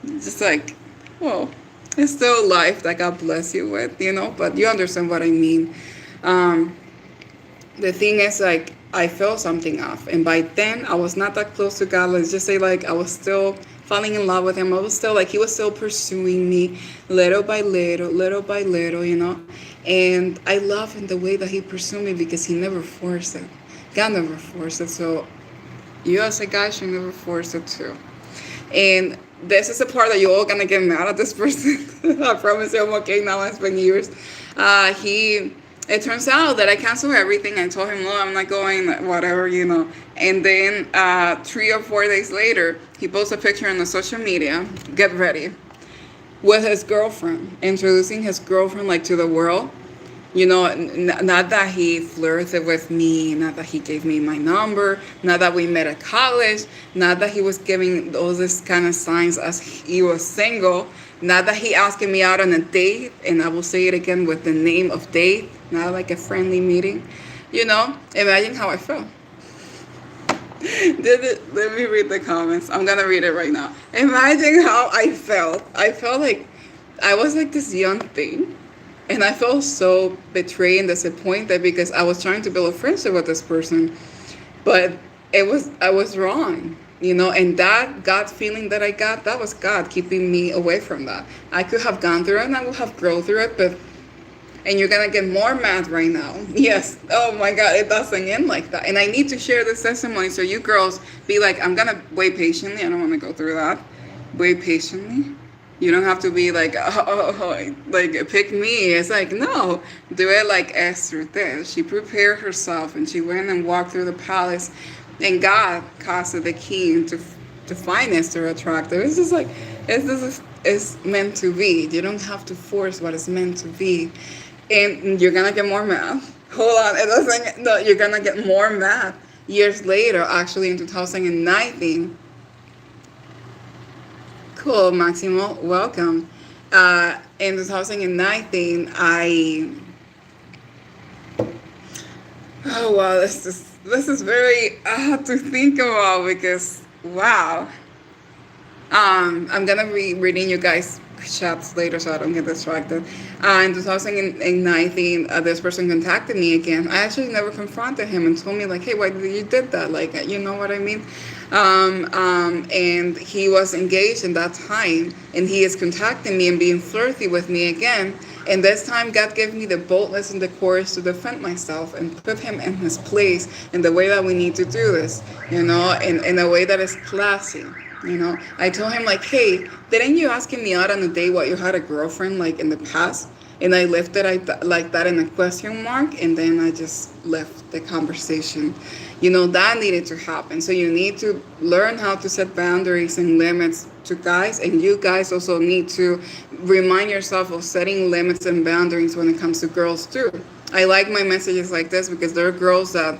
just like, well, it's still life that God bless you with, But you understand what I mean. The thing is, like, I felt something off, and by then I was not that close to God. Let's just say, like, I was still falling in love with him. I was still, like, he was still pursuing me little by little, and I love in the way that he pursued me, because he never forced it. God never forced it. So you as a guy should never force it too. And this is the part that you're all gonna get mad at this person. I promise you I'm okay now. It's been years. It turns out that I canceled everything. I told him, no, I'm not going, whatever, And then 3 or 4 days later, he posts a picture on the social media, get ready, with his girlfriend, introducing his girlfriend, like, to the world. Not that he flirted with me, not that he gave me my number, not that we met at college, not that he was giving all this kind of signs as he was single, not that he asking me out on a date, and I will say it again with the name of date, not like a friendly meeting. Imagine how I felt. Let me read the comments. I'm gonna read it right now. Imagine how I felt. I felt like I was like this young thing. And I felt so betrayed and disappointed, because I was trying to build a friendship with this person. But I was wrong, and that God feeling that I got, that was God keeping me away from that. I could have gone through it and I would have grown through it, and you're gonna get more mad right now. Yes, oh my God, it doesn't end like that. And I need to share this testimony so you girls be like, I'm gonna wait patiently. I don't wanna go through that. Wait patiently. You don't have to be like, like, pick me. It's like, no, do it like Esther did. She prepared herself and she went and walked through the palace, and God caused the king to find Esther attractive. It's just like, it's meant to be. You don't have to force what is meant to be. And you're gonna get more mad. Hold on, it doesn't, no, you're gonna get more mad. Years later, actually in 2019, cool, Maximo, welcome. In 2019, oh wow, this is very hard to think about, because wow. I'm gonna be reading you guys chats later so I don't get distracted. In 2019, this person contacted me again. I actually never confronted him and told me, like, hey, why did you did that? Like, you know what I mean? And he was engaged in that time, and he is contacting me and being flirty with me again. And this time, God gave me the boldness and the courage to defend myself and put him in his place in the way that we need to do this, in a way that is classy. I told him, like, hey, didn't you asking me out on a date what you had a girlfriend, like, in the past? And I left it like that in a question mark, and then I just left the conversation. That needed to happen. So you need to learn how to set boundaries and limits to guys, and you guys also need to remind yourself of setting limits and boundaries when it comes to girls too. I like my messages like this because there are girls that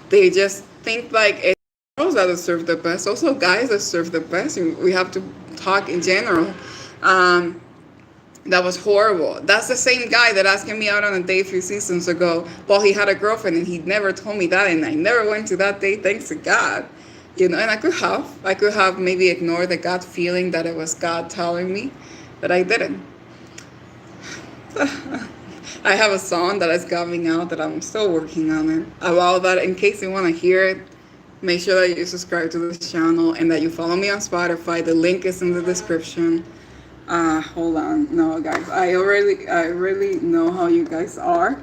they just think like it's girls that deserve the best, also guys that deserve the best. We have to talk in general. That was horrible. That's the same guy that asked me out on a date a few seasons ago while he had a girlfriend, and he never told me that, and I never went to that date, thanks to God. And I could have maybe ignored the gut feeling that it was God telling me, but I didn't. I have a song that is coming out that I'm still working on it. About that, in case you want to hear it, make sure that you subscribe to this channel and that you follow me on Spotify. The link is in the description. Hold on. No, guys, I really know how you guys are.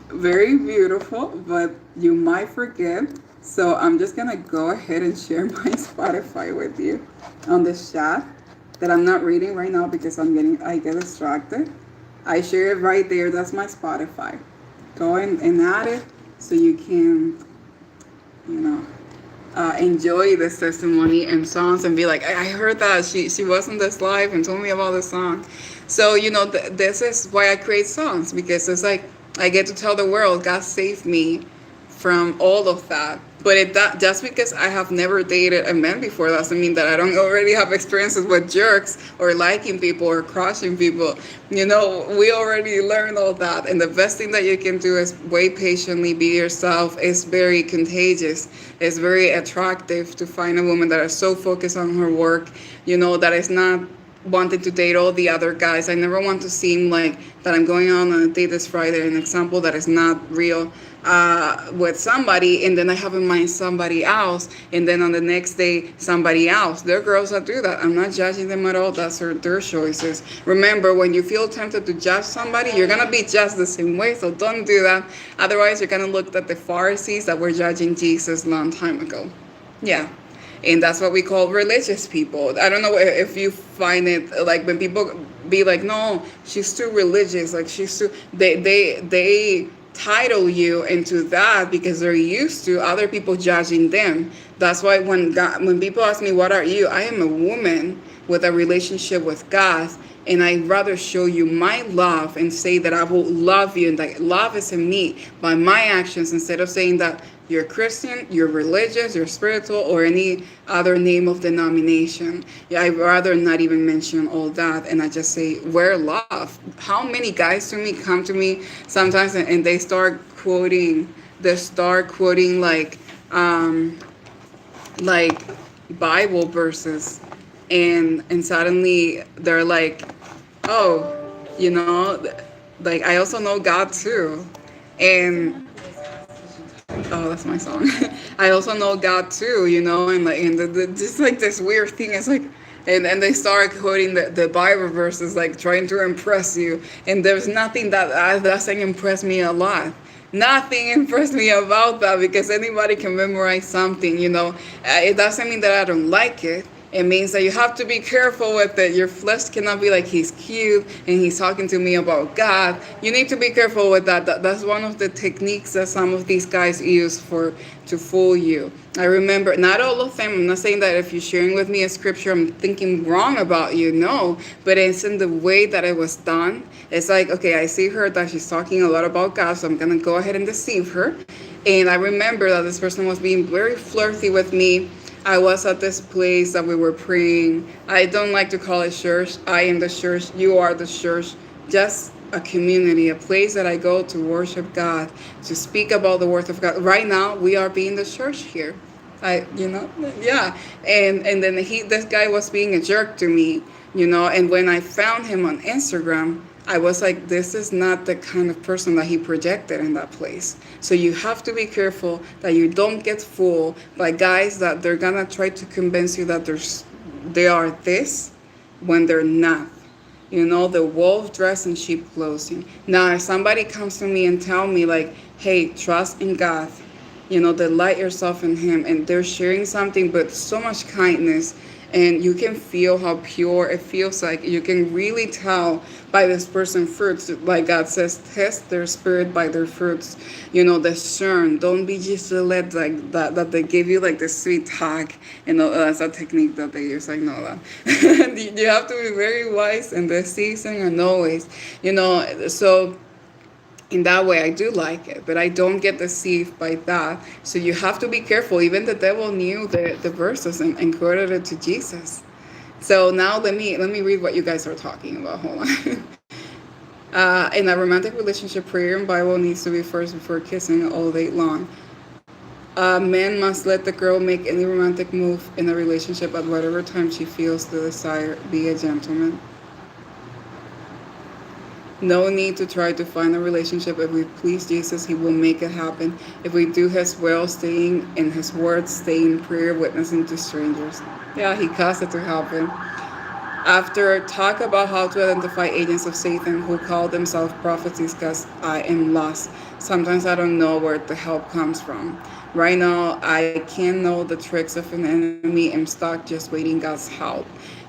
Very beautiful, but you might forget. So I'm just gonna go ahead and share my Spotify with you on this chat that I'm not reading right now because I get distracted. I share it right there. That's my Spotify. Go and add it so you can, you know, enjoy this testimony and songs and be like, I heard that she was in this live and told me about the song. So this is why I create songs, because it's like I get to tell the world God saved me from all of that. But just because I have never dated a man before doesn't mean that I don't already have experiences with jerks or liking people or crushing people. We already learned all that. And the best thing that you can do is wait patiently, be yourself. It's very contagious. It's very attractive to find a woman that is so focused on her work, that is not wanted to date all the other guys. I never want to seem like that I'm going on a date this Friday, an example that is not real, with somebody, and then I have in mind somebody else, and then on the next day somebody else. There are girls that do that. I'm not judging them at all. That's their choices. Remember, when you feel tempted to judge somebody, you're gonna be judged the same way. So don't do that. Otherwise, you're gonna look at the Pharisees that were judging Jesus a long time ago. Yeah. And that's what we call religious people. I don't know if you find it like when people be like, no, she's too religious, like she's too, they title you into that because they're used to other people judging them. That's why when people ask me, what are you? I am a woman with a relationship with God, and I'd rather show you my love and say that I will love you, and that love is in me by my actions, instead of saying that you're Christian, you're religious, you're spiritual, or any other name of denomination. Yeah, I'd rather not even mention all that, and I just say, wear love. How many guys come to me sometimes and they start quoting like Bible verses, and suddenly they're like, oh, like I also know God too, and oh, that's my song. I also know God too, and just like this weird thing. It's like, and they start quoting the Bible verses, like trying to impress you. And there's nothing that doesn't impress me a lot. Nothing impressed me about that, because anybody can memorize something. It doesn't mean that I don't like it. It means that you have to be careful with it. Your flesh cannot be like, he's cute and he's talking to me about God. You need to be careful with that. That's one of the techniques that some of these guys use to fool you. I remember, not all of them. I'm not saying that if you're sharing with me a scripture, I'm thinking wrong about you. No, but it's in the way that it was done. It's like, okay, I see her that she's talking a lot about God, so I'm going to go ahead and deceive her. And I remember that this person was being very flirty with me. I was at this place that we were praying. I don't like to call it church. I am the church. You are the church. Just a community, a place that I go to worship God, to speak about the word of God. Right now, we are being the church here. Yeah. And then this guy was being a jerk to me, and when I found him on Instagram, I was like, this is not the kind of person that he projected in that place. So you have to be careful that you don't get fooled by guys that they're gonna try to convince you that they are this when they're not. The wolf dressed in sheep clothing. Now, if somebody comes to me and tell me like, hey, trust in God, delight yourself in him, and they're sharing something but so much kindness, and you can feel how pure it feels. Like you can really tell by this person's fruits, like God says, test their spirit by their fruits. Discern. Don't be just led like that they give you like the sweet talk. That's a technique that they use. I know that. You have to be very wise in this season and always, so in that way I do like it, but I don't get deceived by that. So you have to be careful. Even the devil knew the verses and quoted it to Jesus. So now let me read what you guys are talking about. Hold on. In a romantic relationship, prayer and Bible needs to be first before kissing all day long. Men must let the girl make any romantic move in a relationship at whatever time she feels the desire. Be a gentleman. No need to try to find a relationship. If we please Jesus, He will make it happen. If we do His will, staying in His word, staying in prayer, witnessing to strangers. Yeah, He caused it to happen. After talk about how to identify agents of Satan who call themselves prophets because I am lost. Sometimes I don't know where the help comes from. Right now, I can't know the tricks of an enemy. I'm stuck just waiting God's help.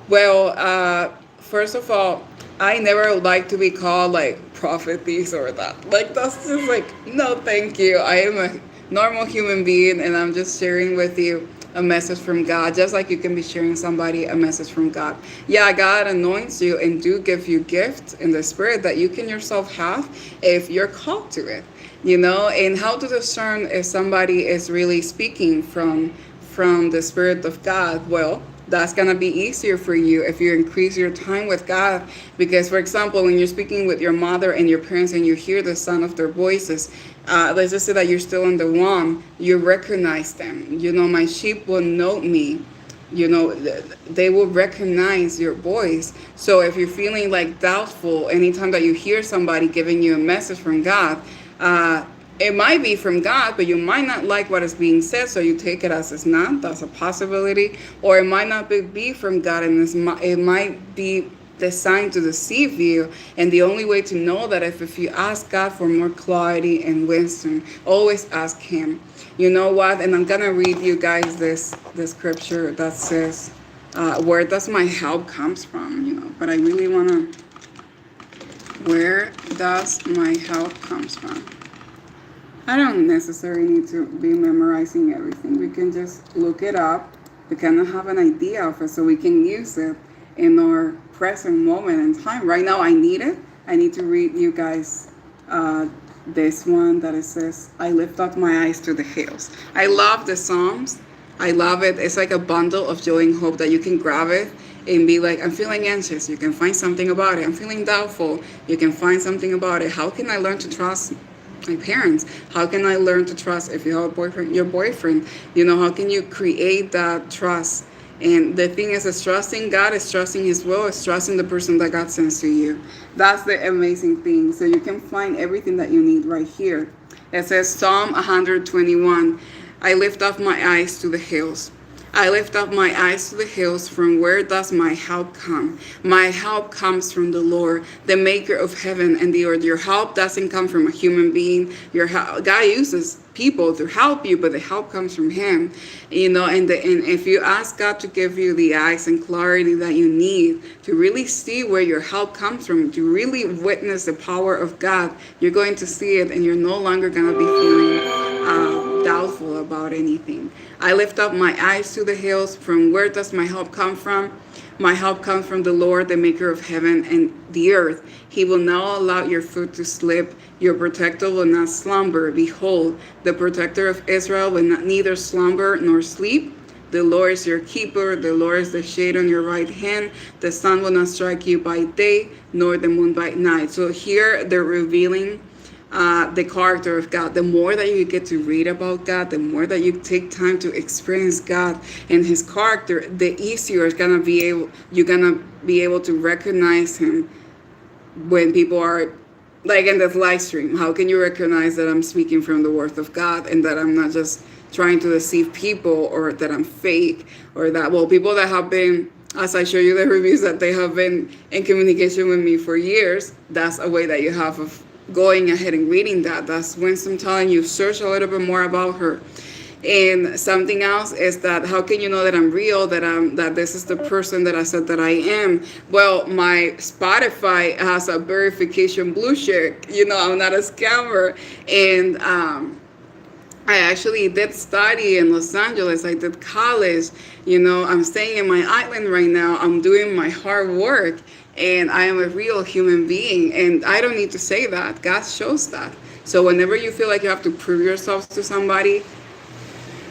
Well, first of all, I never like to be called like prophetess or that. Like that's just like no, thank you. I am a normal human being, and I'm just sharing with you a message from God, just like you can be sharing somebody a message from God. Yeah, God anoints you and do give you gifts in the spirit that you can yourself have if you're called to it. And how to discern if somebody is really speaking from the spirit of God. Well, that's going to be easier for you if you increase your time with God. Because, for example, when you're speaking with your mother and your parents and you hear the sound of their voices, let's just say that you're still in the womb, you recognize them. My sheep will know me. They will recognize your voice. So if you're feeling like doubtful anytime that you hear somebody giving you a message from God, it might be from God, but you might not like what is being said, so you take it as it's not. That's a possibility. Or it might not be from God, and it might be designed to deceive you. And the only way to know that if you ask God for more clarity and wisdom, always ask Him. You know what? And I'm gonna read you guys this scripture that says, "Where does my help comes from?" But I really wanna. Where does my help comes from? I don't necessarily need to be memorizing everything. We can just look it up. We kind of have an idea of it so we can use it in our present moment in time. Right now, I need it. I need to read you guys this one that it says, I lift up my eyes to the hills. I love the Psalms. I love it. It's like a bundle of joy and hope that you can grab it and be like, I'm feeling anxious. You can find something about it. I'm feeling doubtful. You can find something about it. How can I learn to trust my parents? How can I learn to trust if you have a boyfriend, your boyfriend? How can you create that trust? And the thing is trusting God, is trusting His will, is trusting the person that God sends to you. That's the amazing thing. So you can find everything that you need right here. It says Psalm 121, I lift up my eyes to the hills. I lift up my eyes to the hills. From where does my help come? My help comes from the Lord, the maker of heaven and the earth. Your help doesn't come from a human being. God uses people to help you, but the help comes from Him. And if you ask God to give you the eyes and clarity that you need to really see where your help comes from, to really witness the power of God, you're going to see it, and you're no longer going to be feeling doubtful about anything. I lift up my eyes to the hills. From where does my help come from? My help comes from the Lord, the maker of heaven and the earth. He will not allow your foot to slip. Your protector will not slumber. Behold, the protector of Israel will not neither slumber nor sleep. The Lord is your keeper. The Lord is the shade on your right hand. The sun will not strike you by day, nor the moon by night. So here they're revealing the character of God. The more that you get to read about God, the more that you take time to experience God and His character, the easier you're gonna be able to recognize Him when people are like in this live stream. How can you recognize that I'm speaking from the Word of God and that I'm not just trying to deceive people, or that I'm fake, or that, well, people that have been, as I show you the reviews, that they have been in communication with me for years, that's a way that you have of going ahead and reading that. That's Winston telling you, search a little bit more about her. And something else is that, how can you know that I'm real, that this is the person that I said that I am? Well, my Spotify has a verification blue check. I'm not a scammer. And I actually did study in Los Angeles. I did college. I'm staying in my island right now. I'm doing my hard work, and I am a real human being. And I don't need to say that. God shows that. So whenever you feel like you have to prove yourself to somebody,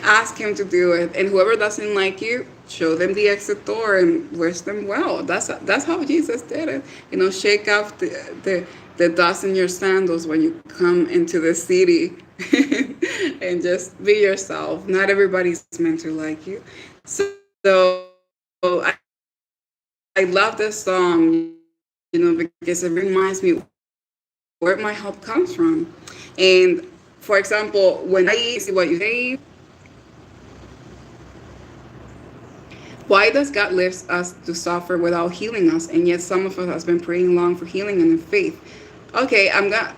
ask Him to do it. And whoever doesn't like you, show them the exit door and wish them well. That's how Jesus did it. Shake off the dust in your sandals when you come into the city and just be yourself. Not everybody's meant to like you. So I love this song, because it reminds me where my help comes from. And for example, when I see what you say, why does God leave us to suffer without healing us? And yet some of us has been praying long for healing and in faith. Okay, I'm not.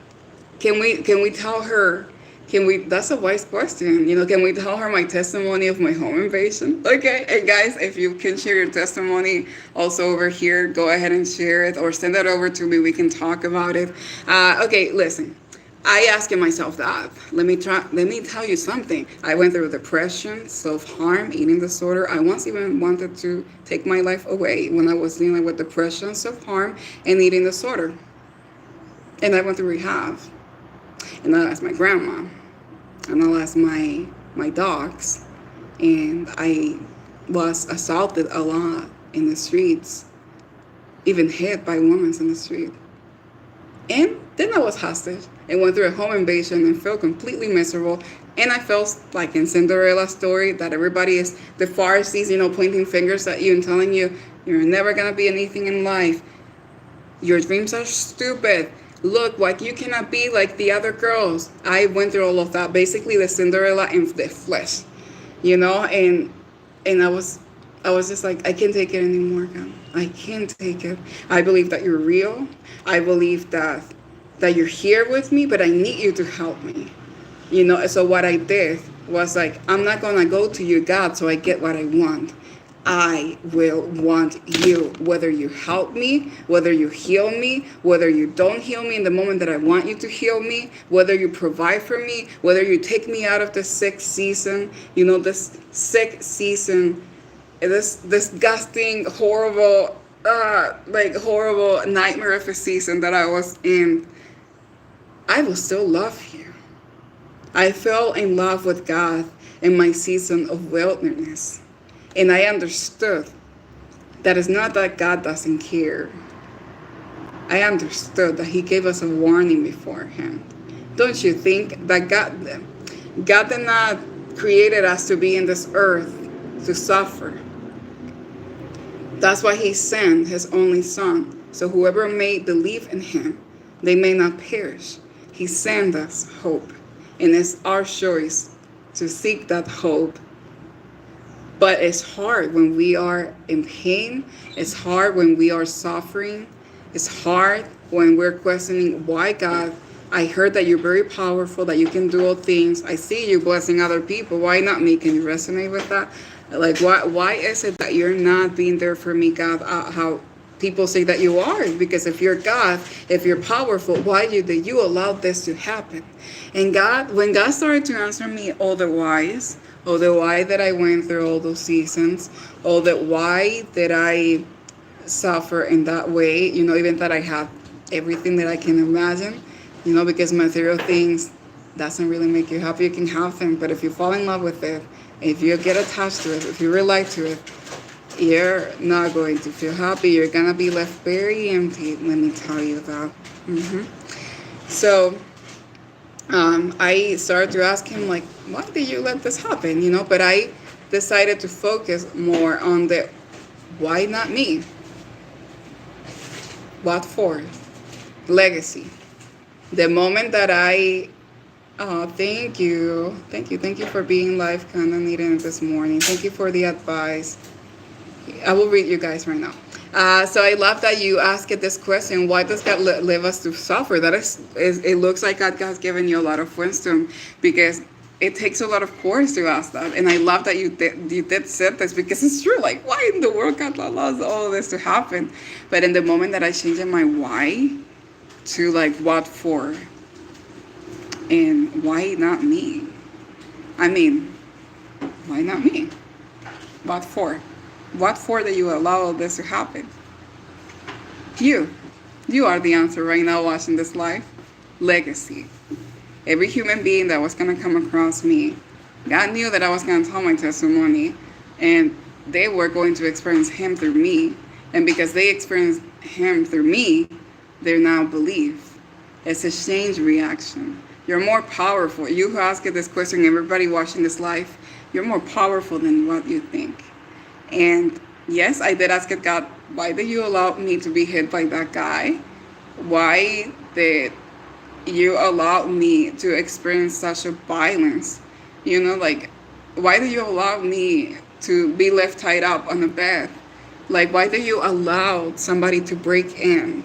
Can we tell her? Can we? That's a wise question. Can we tell her my testimony of my home invasion? Okay, and guys, if you can share your testimony also over here, go ahead and share it or send it over to me. We can talk about it. Okay, listen. I asking myself that. Let me tell you something. I went through depression, self-harm, eating disorder. I once even wanted to take my life away when I was dealing with depression, self-harm, and eating disorder. And I went through rehab. And I lost my grandma. And I lost my dogs. And I was assaulted a lot in the streets, even hit by women in the street. And then I was hostage and went through a home invasion and felt completely miserable. And I felt like in Cinderella's story that everybody is the Pharisees, pointing fingers at you and telling you you're never going to be anything in life. Your dreams are stupid. Look, like you cannot be like the other girls. I went through all of that. Basically the Cinderella in the flesh, and I was just like, I can't take it anymore, God. I can't take it. I believe that you're real. I believe that you're here with me, but I need you to help me. So what I did was like, I'm not going to go to you, God, so I get what I want. I will want you, whether you help me, whether you heal me, whether you don't heal me in the moment that I want you to heal me, whether you provide for me, whether you take me out of the sick season, this sick season, this disgusting, horrible, horrible nightmare of a season that I was in. I will still love you. I fell in love with God in my season of wilderness. And I understood that it's not that God doesn't care. I understood that he gave us a warning beforehand. Don't you think that God did not create us to be in this earth to suffer? That's why he sent his only son. So whoever may believe in him, they may not perish. He sent us hope. And it's our choice to seek that hope. But it's hard when we are in pain. It's hard when we are suffering. It's hard when we're questioning, why God? I heard that you're very powerful, that you can do all things. I see you blessing other people. Why not me? Can you resonate with that? Like, why is it that you're not being there for me, God? How people say that you are. Because if you're God, if you're powerful, why did you allow this to happen? And when God started to answer me all the whys, why that I went through all those seasons, why did I suffer in that way, even that I have everything that I can imagine, because material things doesn't really make you happy. You can have them, but if you fall in love with it, if you get attached to it, if you relate to it, you're not going to feel happy. You're going to be left very empty, let me tell you that. So I started to ask him, like, why did you let this happen? But I decided to focus more on the why not me? What for? Legacy. The moment that thank you for being live, kind of needing it this morning. Thank you for the advice. I will read you guys right now. So I love that you asked this question. Why does God leave us to suffer? That is, it looks like God has given you a lot of wisdom, because it takes a lot of courage to ask that. And I love that you did say this, because it's true. Like, why in the world God allows all of this to happen? But in the moment that I changed my why to like what for, and why not me? I mean, why not me? What for? What for that you allow all this to happen? You are the answer right now watching this live. Legacy. Every human being that was going to come across me, God knew that I was going to tell my testimony, and they were going to experience him through me. And because they experienced him through me, they now believe. It's a change reaction. You're more powerful. You who asked this question, everybody watching this live, you're more powerful than what you think. And yes, I did ask God, why did you allow me to be hit by that guy? Why did you allowed me to experience such a violence? You know, like, why do you allow me to be left tied up on a bed? Like, why do you allow somebody to break in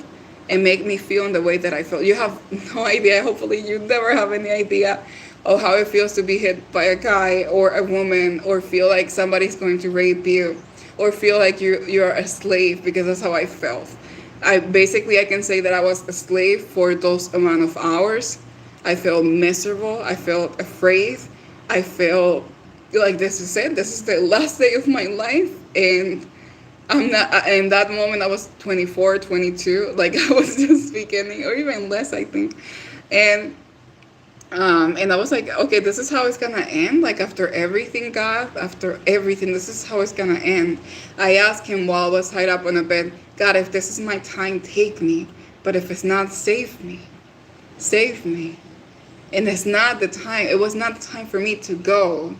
and make me feel in the way that I felt? You have no idea. Hopefully, you never have any idea of how it feels to be hit by a guy or a woman, or feel like somebody's going to rape you, or feel like you're a slave, because that's how I felt. I can say that I was a slave for those amount of hours. I felt miserable. I felt afraid. I felt like this is it. This is the last day of my life, and I'm not. In that moment, I was 24, 22. Like, I was just beginning, or even less, I think, and and I was like, okay, this is how it's gonna end. Like, after everything, God, after everything, this is how it's gonna end. I asked him while I was tied up on a bed, God, if this is my time, take me. But if it's not, save me. Save me. And it's not the time. It was not the time for me to go.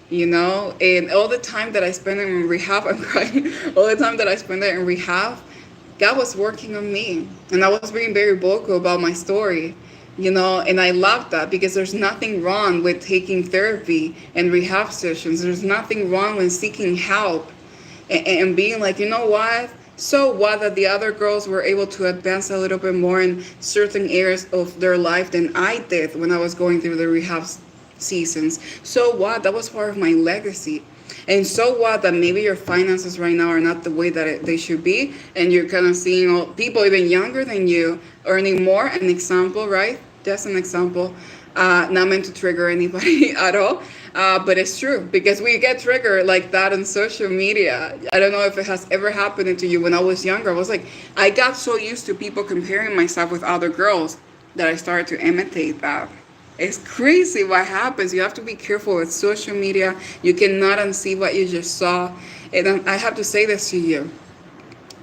You know, and all the time that I spent in rehab, I'm crying. All the time that I spent there in rehab, God was working on me, and I was being very vocal about my story, you know, and I love that, because there's nothing wrong with taking therapy and rehab sessions. There's nothing wrong with seeking help, and being like, you know what? So what that the other girls were able to advance a little bit more in certain areas of their life than I did when I was going through the rehab seasons. So what? That was part of my legacy. And so what that maybe your finances right now are not the way that they should be, and you're kind of seeing all people even younger than you earning more. An example, right? Just an example. Not meant to trigger anybody at all, but it's true, because we get triggered like that on social media. I don't know if it has ever happened to you. When I was younger, I was like, I got so used to people comparing myself with other girls that I started to imitate that. It's crazy what happens. You have to be careful with social media. You cannot unsee what you just saw. And I have to say this to you.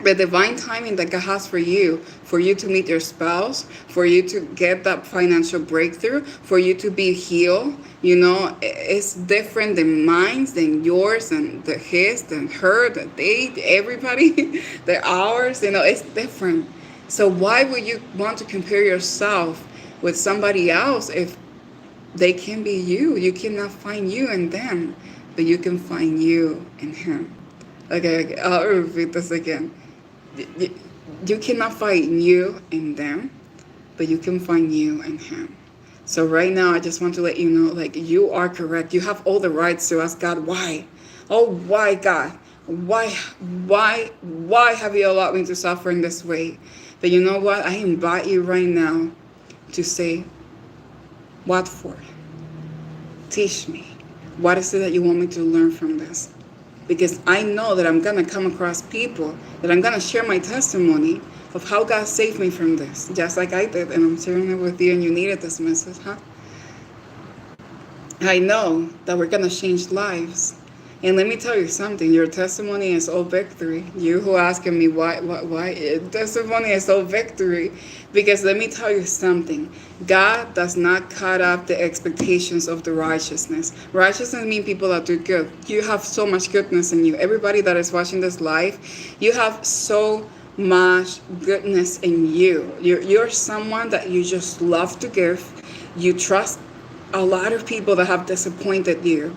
The divine timing that God has for you to meet your spouse, for you to get that financial breakthrough, for you to be healed, you know, it's different than mine, than yours, and the his, than her, the they, everybody, the ours, you know, it's different. So why would you want to compare yourself with somebody else if they can be you? You cannot find you in them, but you can find you in him. Okay, I'll repeat this again. You, you cannot find you in them, but you can find you in him. So right now, I just want to let you know, like, you are correct. You have all the rights to ask God, why? Oh, why, God? Why have you allowed me to suffer in this way? But you know what? I invite you right now to say, what for? Teach me. What is it that you want me to learn from this? Because I know that I'm going to come across people, that I'm going to share my testimony of how God saved me from this, just like I did, and I'm sharing it with you, and you needed this message, huh? I know that we're going to change lives. And let me tell you something, your testimony is all victory. You who asking me why, your testimony is all victory. Because let me tell you something, God does not cut off the expectations of the righteousness. Righteousness means people that do good. You have so much goodness in you. Everybody that is watching this live, you have so much goodness in you. You're someone that you just love to give. You trust a lot of people that have disappointed you.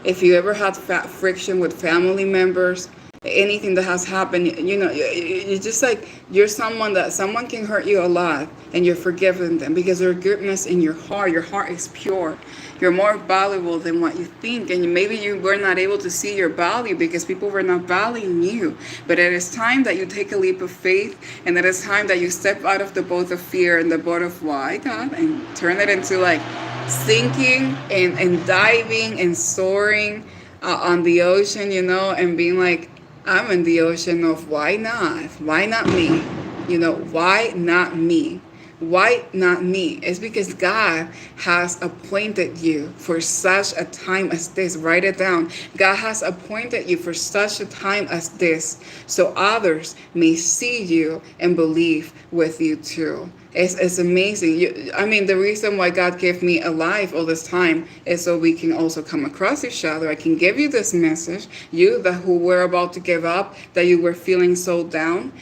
If you ever had friction with family members, anything that has happened, you know, you just like, you're someone that someone can hurt you a lot, and you're forgiving them because there's goodness in your heart. Your heart is pure. You're more valuable than what you think, and maybe you were not able to see your value because people were not valuing you. But it is time that you take a leap of faith, and it is time that you step out of the boat of fear and the boat of why, God, and turn it into like sinking and diving and soaring on the ocean, you know, and being like, I'm in the ocean of why not? Why not me? You know, why not me? Why not me? It's because God has appointed you for such a time as this. Write it down. God has appointed you for such a time as this, so others may see you and believe with you too. It's amazing. I mean, the reason why God gave me a life all this time is so we can also come across each other. I can give you this message, you that who were about to give up, that you were feeling so down,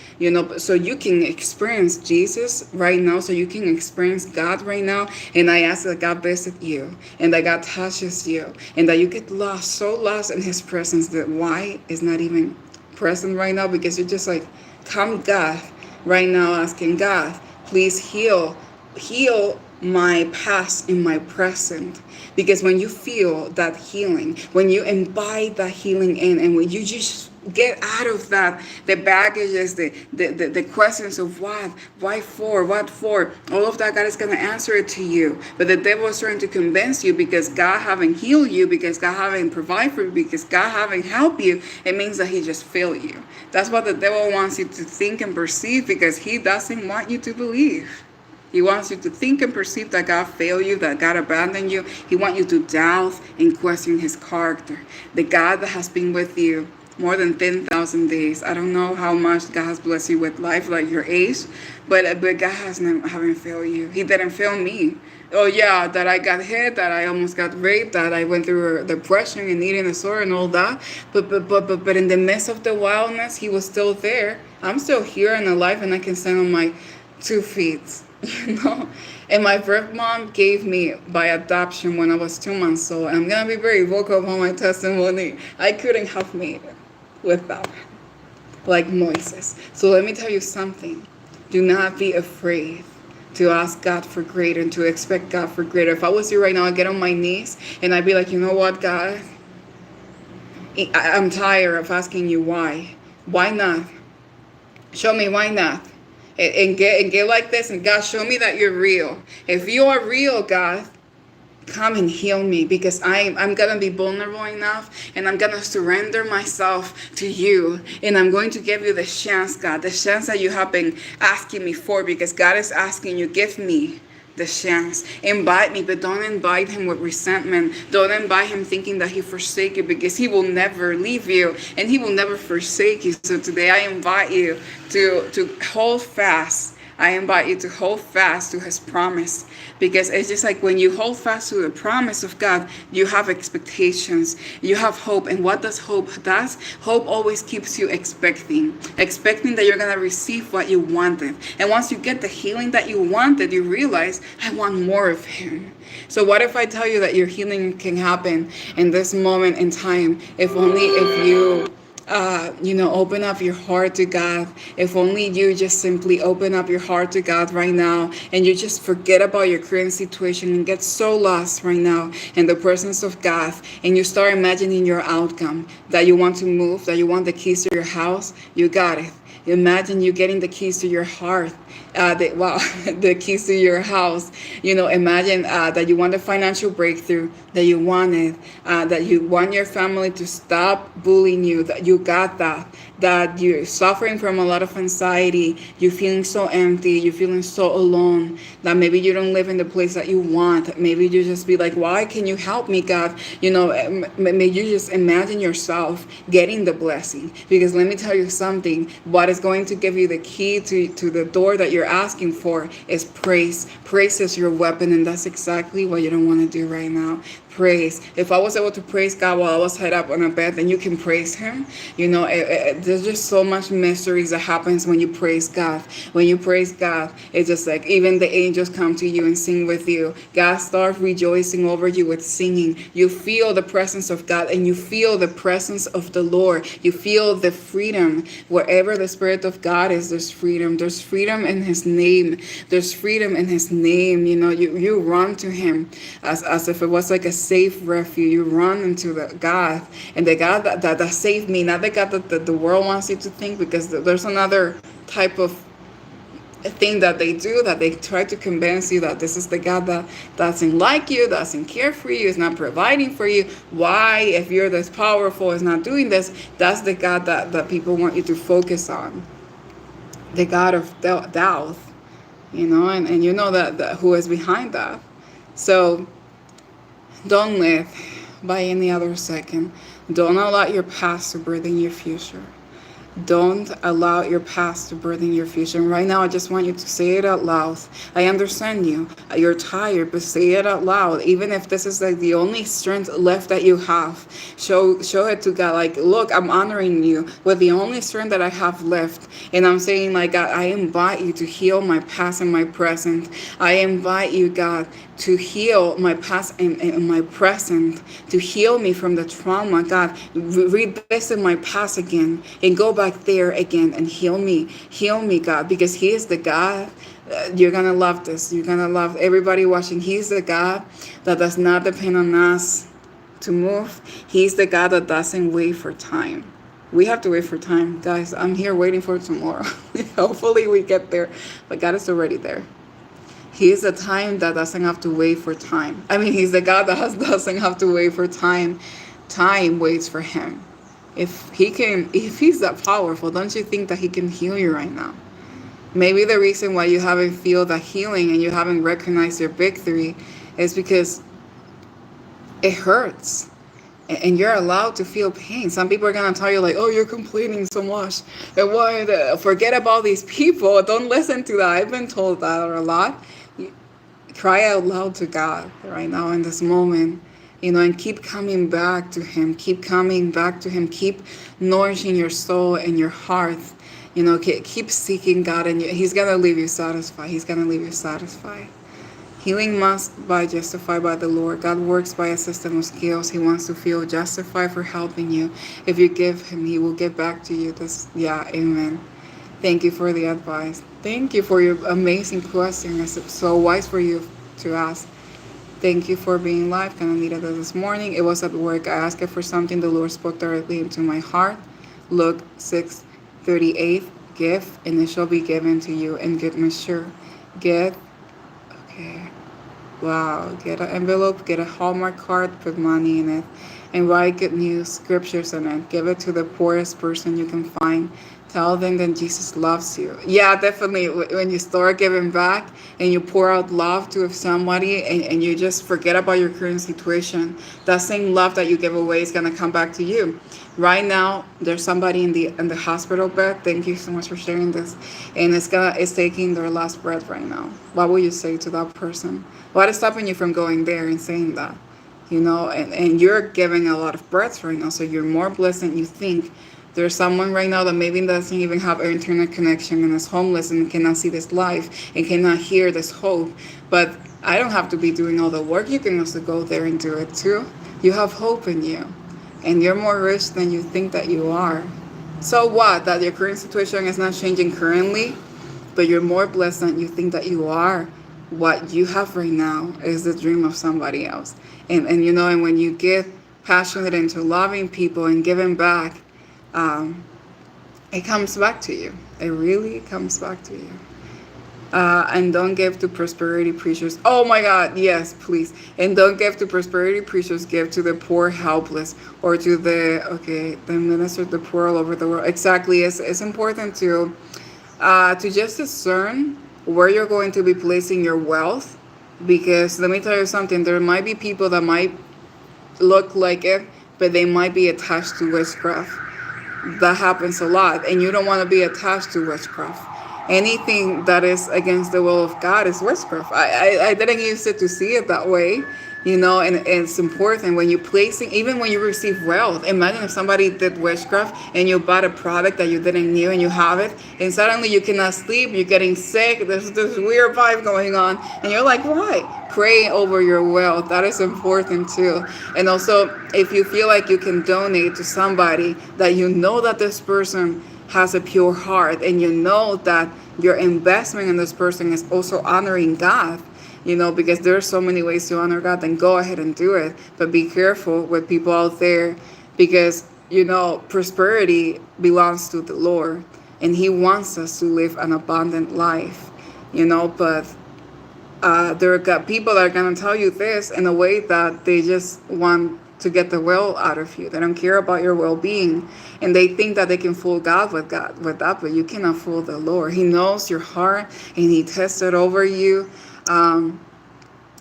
so you can experience Jesus right now, so you can experience God right now. And I ask that God visit you, and that God touches you, and that you get lost, so lost in His presence that why is not even present right now, because you're just like, come God right now, asking God, please heal my past in my present. Because when you feel that healing, when you imbibe that healing in, and when you just get out of that, the baggages, the questions of why for, what for, all of that, God is going to answer it to you. But the devil is trying to convince you, because God haven't healed you, because God haven't provided for you, because God haven't helped you, it means that He just failed you. That's what the devil wants you to think and perceive, because he doesn't want you to believe. He wants you to think and perceive that God failed you, that God abandoned you. He wants you to doubt and question His character. The God that has been with you more than 10,000 days. I don't know how much God has blessed you with life, like your age, but God haven't failed you. He didn't fail me. Oh yeah, that I got hit, that I almost got raped, that I went through depression and eating disorder and all that. But in the midst of the wildness, He was still there. I'm still here and alive, and I can stand on my 2 feet. And my birth mom gave me by adoption when I was 2 months old. I'm gonna be very vocal about my testimony. I couldn't have made it without her, like Moses. So let me tell you something. Do not be afraid to ask God for greater and to expect God for greater. If I was you right now, I'd get on my knees and I'd be like, you know what, God? I'm tired of asking you why. Why not? Show me why not. And get like this, and God, show me that you're real. If you are real, God, come and heal me, because I'm going to be vulnerable enough, and I'm going to surrender myself to you, and I'm going to give you the chance, God, the chance that you have been asking me for, because God is asking you, give me the chance. Invite me, but don't invite Him with resentment. Don't invite Him thinking that He forsake you, because He will never leave you and He will never forsake you. So today I invite you to hold fast. I invite you to hold fast to His promise, because it's just like when you hold fast to the promise of God, you have expectations, you have hope. And what does hope does? Hope always keeps you expecting that you're going to receive what you wanted. And once you get the healing that you wanted, you realize, I want more of Him. So what if I tell you that your healing can happen in this moment in time, if only if you open up your heart to God. If only you just simply open up your heart to God right now, and you just forget about your current situation and get so lost right now in the presence of God, and you start imagining your outcome, that you want to move, that you want the keys to your house, you got it. Imagine you getting the keys to your heart, the keys to your house. Imagine that you want a financial breakthrough, that you wanted, that you want your family to stop bullying you, that you got that you're suffering from a lot of anxiety, you're feeling so empty, you're feeling so alone, that maybe you don't live in the place that you want. Maybe you just be like, why can you help me, God? Maybe you just imagine yourself getting the blessing. Because let me tell you something, what is going to give you the key to the door that you're asking for is praise. Praise is your weapon, and that's exactly what you don't want to do right now. Praise. If I was able to praise God while I was head up on a bed, then you can praise Him. There's just so much mysteries that happens when you praise God. When you praise God, it's just like even the angels come to you and sing with you. God starts rejoicing over you with singing. You feel the presence of God, and you feel the presence of the Lord. You feel the freedom. Wherever the Spirit of God is, there's freedom. There's freedom in His name. There's freedom in His name. You run to Him as if it was like a safe refuge. You run into the God, and the God that saved me, not the God that the world wants you to think, because there's another type of thing that they do, that they try to convince you that this is the God that doesn't like you, doesn't care for you, is not providing for you. Why, if you're this powerful, is not doing this? That's the God that people want you to focus on, the God of doubt, and you know that who is behind that. So don't live by any other second. Don't allow your past to burden your future. Don't allow your past to burden your future. And right now, I just want you to say it out loud. I understand you. You're tired, but say it out loud. Even if this is like the only strength left that you have, show it to God. Like, look, I'm honoring you with the only strength that I have left. And I'm saying, like, God, I invite you to heal my past and my present. I invite you, God, to heal my past and my present, to heal me from the trauma. God, revisit my past again and go back there again and heal me, God, because He is the God. You're gonna love this. You're gonna love everybody watching. He's the God that does not depend on us to move. He's the God that doesn't wait for time. We have to wait for time, guys. I'm here waiting for tomorrow. Hopefully we get there, but God is already there. He is the time that doesn't have to wait for time. I mean, He's the God that doesn't have to wait for time. Time waits for Him. If He's that powerful, don't you think that He can heal you right now? Maybe the reason why you haven't feel that healing and you haven't recognized your victory is because it hurts. And you're allowed to feel pain. Some people are gonna tell you like, "Oh, you're complaining so much. And why? Forget about these people. Don't listen to that." I've been told that a lot. Cry out loud to God right now in this moment, and keep coming back to Him. Keep coming back to Him. Keep nourishing your soul and your heart. Keep seeking God, and He's gonna leave you satisfied. He's gonna leave you satisfied. Healing must be justified by the Lord. God works by a system of scales. He wants to feel justified for helping you. If you give Him, He will get back to you. Amen. Thank you for the advice. Thank you for your amazing question. It's so wise for you to ask. Thank you for being live. Kind of needed it this morning. It was at work. I asked for something. The Lord spoke directly into my heart. Luke 6:38. Give, and it shall be given to you in good measure. Get. Okay. Wow. Get an envelope, get a Hallmark card, put money in it, and write good news, scriptures in it. Give it to the poorest person you can find. Tell them that Jesus loves you. Yeah, definitely. When you start giving back and you pour out love to somebody and you just forget about your current situation, that same love that you give away is gonna come back to you. Right now, there's somebody in the hospital bed. Thank you so much for sharing this. And it's taking their last breath right now. What will you say to that person? What is stopping you from going there and saying that? And you're giving a lot of breaths right now, so you're more blessed than you think. There's someone right now that maybe doesn't even have an internet connection and is homeless and cannot see this life and cannot hear this hope. But I don't have to be doing all the work. You can also go there and do it too. You have hope in you. And you're more rich than you think that you are. So what? That your current situation is not changing currently, but you're more blessed than you think that you are. What you have right now is the dream of somebody else. And when you get passionate into loving people and giving back, it comes back to you. It really comes back to you. And don't give to prosperity preachers. Oh my God, yes, please. And don't give to prosperity preachers. Give to the poor, helpless, or to the minister, the poor all over the world. Exactly. It's important to just discern where you're going to be placing your wealth, because let me tell you something. There might be people that might look like it, but they might be attached to witchcraft. That happens a lot, and you don't want to be attached to witchcraft. Anything that is against the will of God is witchcraft. I didn't use it to see it that way, and it's important when you placing, even when you receive wealth. Imagine if somebody did witchcraft and you bought a product that you didn't know and you have it, and suddenly you cannot sleep, you're getting sick, there's this weird vibe going on, and you're like, why? Pray over your wealth. That is important too. And also, if you feel like you can donate to somebody that you know that this person has a pure heart, and you know that your investment in this person is also honoring God, because there are so many ways to honor God, then go ahead and do it. But be careful with people out there, because, prosperity belongs to the Lord, and He wants us to live an abundant life, but there are people that are going to tell you this in a way that they just want to get the will out of you. They don't care about your well-being, and they think that they can fool God with that, but you cannot fool the Lord. He knows your heart, and He tests it over you.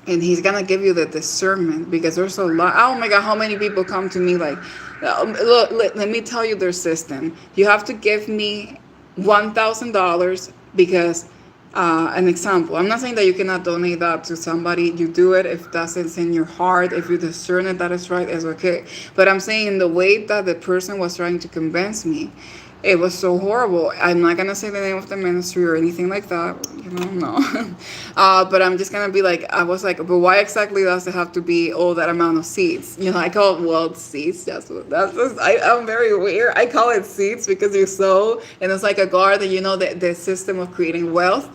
and he's gonna give you the discernment, because there's a lot. Oh my god, how many people come to me like, look, let me tell you their system. You have to give me $1,000 because an example, I'm not saying that you cannot donate that to somebody. You do it if that's in your heart, if you discern it that is right, it's okay. But I'm saying the way that the person was trying to convince me, it was so horrible. I'm not gonna say the name of the ministry or anything like that, no. But I'm just gonna be like, I was like, but why exactly does it have to be all that amount of seats? I call it world seats. That's just, I'm very weird. I call it seats because you sow, and it's like a guard, and the system of creating wealth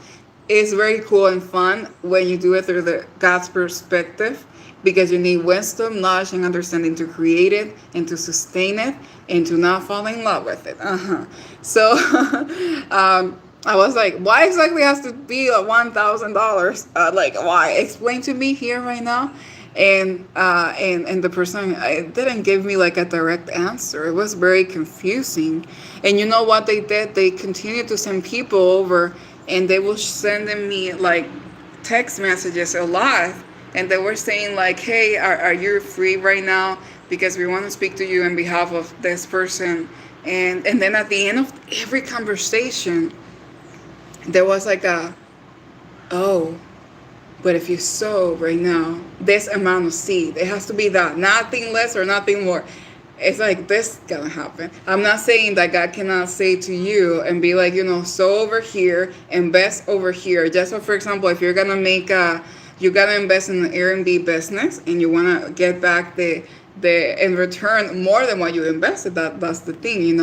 is very cool and fun when you do it through the God's perspective, because you need wisdom, knowledge, and understanding to create it and to sustain it and to not fall in love with it. So I was like, why exactly has to be a $1,000? Like, why? Explain to me here right now. And the person didn't give me like a direct answer. It was very confusing. And you know what they did? They continued to send people over, and they were sending me like text messages a lot, and they were saying like, hey, are you free right now, because we want to speak to you on behalf of this person. And then at the end of every conversation, there was like oh, but if you sow right now this amount of seed, it has to be that, nothing less or nothing more. It's like, this gonna happen. I'm not saying that God cannot say to you and be like, sow over here, invest over here. Just so, for example, if you're gonna you gotta invest in an Airbnb business, and you wanna get back the in return more than what you invested. That's the thing,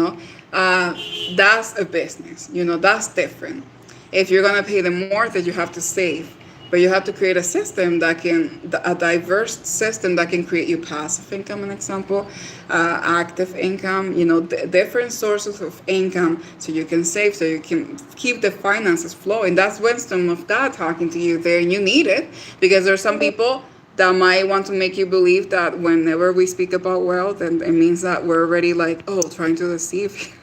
that's a business. That's different. If you're gonna pay the mortgage, you have to save. But you have to create a system a diverse system that can create you passive income, an example, active income, different sources of income, so you can save, so you can keep the finances flowing. That's wisdom of God talking to you there, and you need it, because there's some people that might want to make you believe that whenever we speak about wealth, and it means that we're already like, trying to deceive you.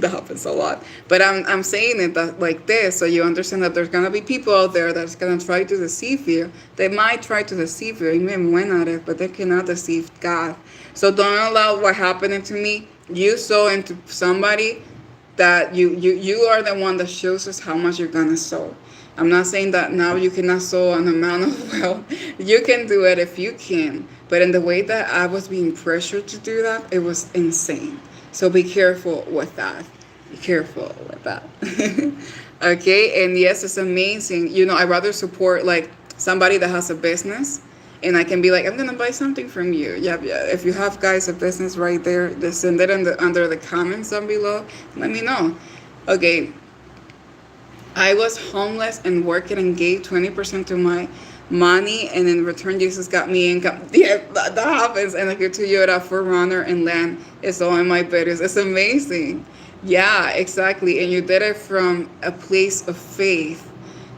That happens a lot. But I'm saying it that like this, so you understand that there's gonna be people out there that's gonna try to deceive you. They might try to deceive you, even win at it, but they cannot deceive God. So don't allow what happened to me. You sow into somebody that you are the one that shows us how much you're gonna sow. I'm not saying that now you cannot sow an amount of wealth. You can do it if you can, but in the way that I was being pressured to do that, it was insane. So be careful with that. Be careful with that. Okay, and yes, it's amazing. I'd rather support like somebody that has a business, and I can be like, I'm gonna buy something from you. Yeah. If you have guys a business right there, just send it under the comments down below. Let me know. Okay. I was homeless and working and gave 20% to my money, and in return Jesus got me income. Yeah, that happens. And I give to you at a forerunner and land is all in my business. It's amazing. Yeah, exactly. And you did it from a place of faith,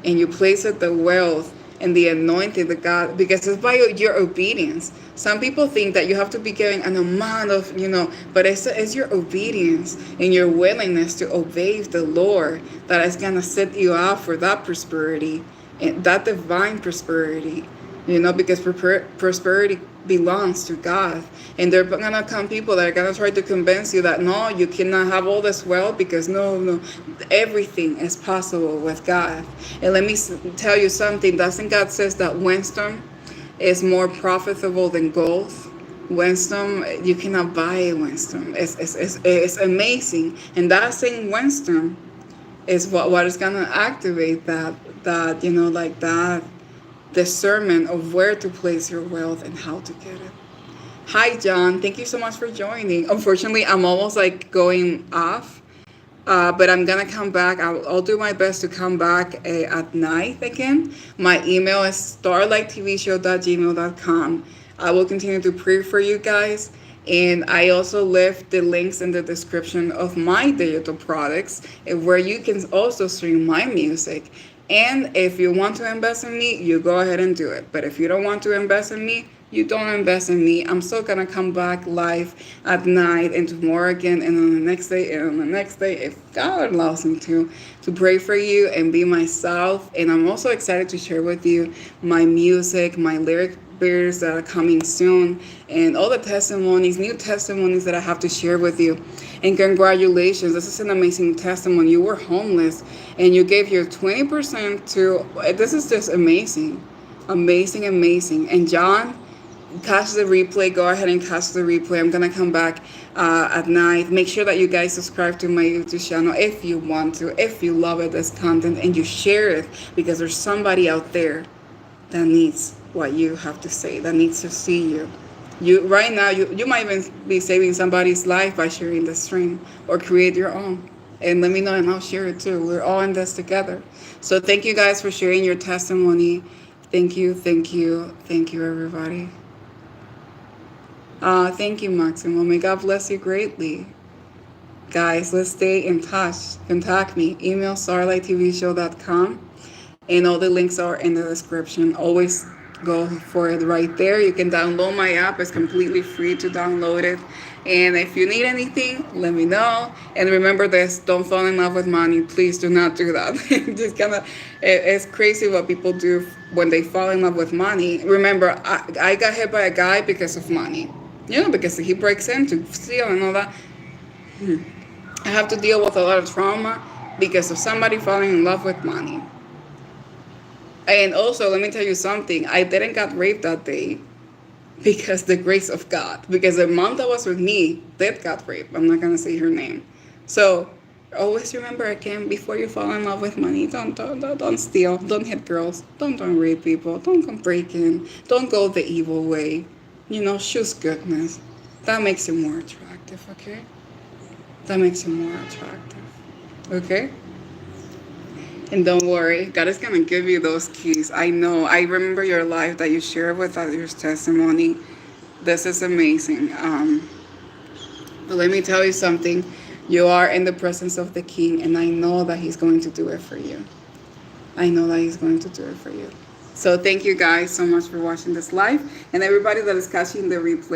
and you place it the wealth and the anointing that God, because it's by your obedience. Some people think that you have to be giving an amount of, but it's your obedience and your willingness to obey the Lord that is going to set you out for that prosperity, and that divine prosperity, because prosperity belongs to God. And there are going to come people that are going to try to convince you that, no, you cannot have all this wealth, because no, everything is possible with God. And let me tell you something. Doesn't God says that wisdom is more profitable than gold? Wisdom, you cannot buy wisdom. It's amazing. And that same wisdom is what is going to activate that like that discernment of where to place your wealth and how to get it. Hi, John. Thank you so much for joining. Unfortunately, I'm almost like going off, but I'm going to come back. I'll do my best to come back at night again. My email is starlighttvshow@gmail.com. I will continue to pray for you guys. And I also left the links in the description of my digital products, where you can also stream my music. And if you want to invest in me, you go ahead and do it. But if you don't want to invest in me, you don't invest in me, I'm still gonna come back live at night and tomorrow again and on the next day and on the next day if God allows me to pray for you and be myself. And I'm also excited to share with you my music, my lyric videos that are coming soon, and all the testimonies, new testimonies that I have to share with you. And congratulations, this is an amazing testimony. You were homeless and you gave your 20% to, this is just amazing. Amazing, amazing. And John, catch the replay. Go ahead and catch the replay. I'm gonna come back at night. Make sure that you guys subscribe to my YouTube channel if you want to, if you love it, this content, and you share it, because there's somebody out there that needs what you have to say, that needs to see you. You right now, you might even be saving somebody's life by sharing the stream, or create your own. And let me know and I'll share it too. We're all in this together. So thank you guys for sharing your testimony. Thank you, thank you, thank you, everybody. Thank you, Maximo. May God bless you greatly. Guys, let's stay in touch. Contact me. Email starlighttvshow.com. And all the links are in the description. Always go for it right there. You can download my app. It's completely free to download it. And if you need anything, let me know. And remember this, don't fall in love with money. Please do not do that. It's crazy what people do when they fall in love with money. Remember, I got hit by a guy because of money. Because he breaks in to steal and all that. I have to deal with a lot of trauma because of somebody falling in love with money. And also, let me tell you something. I didn't get raped that day because the grace of God. Because the mom that was with me did get raped. I'm not going to say her name. So always remember again, before you fall in love with money, don't steal. Don't hit girls. Don't rape people. Don't break in. Don't go the evil way. Choose goodness. That makes you more attractive, okay? That makes you more attractive, okay? And don't worry, God is going to give you those keys. I know. I remember your life that you shared with us, your testimony. This is amazing. But let me tell you something. You are in the presence of the King, and I know that He's going to do it for you. I know that He's going to do it for you. So thank you guys so much for watching this live, and everybody that is catching the replay.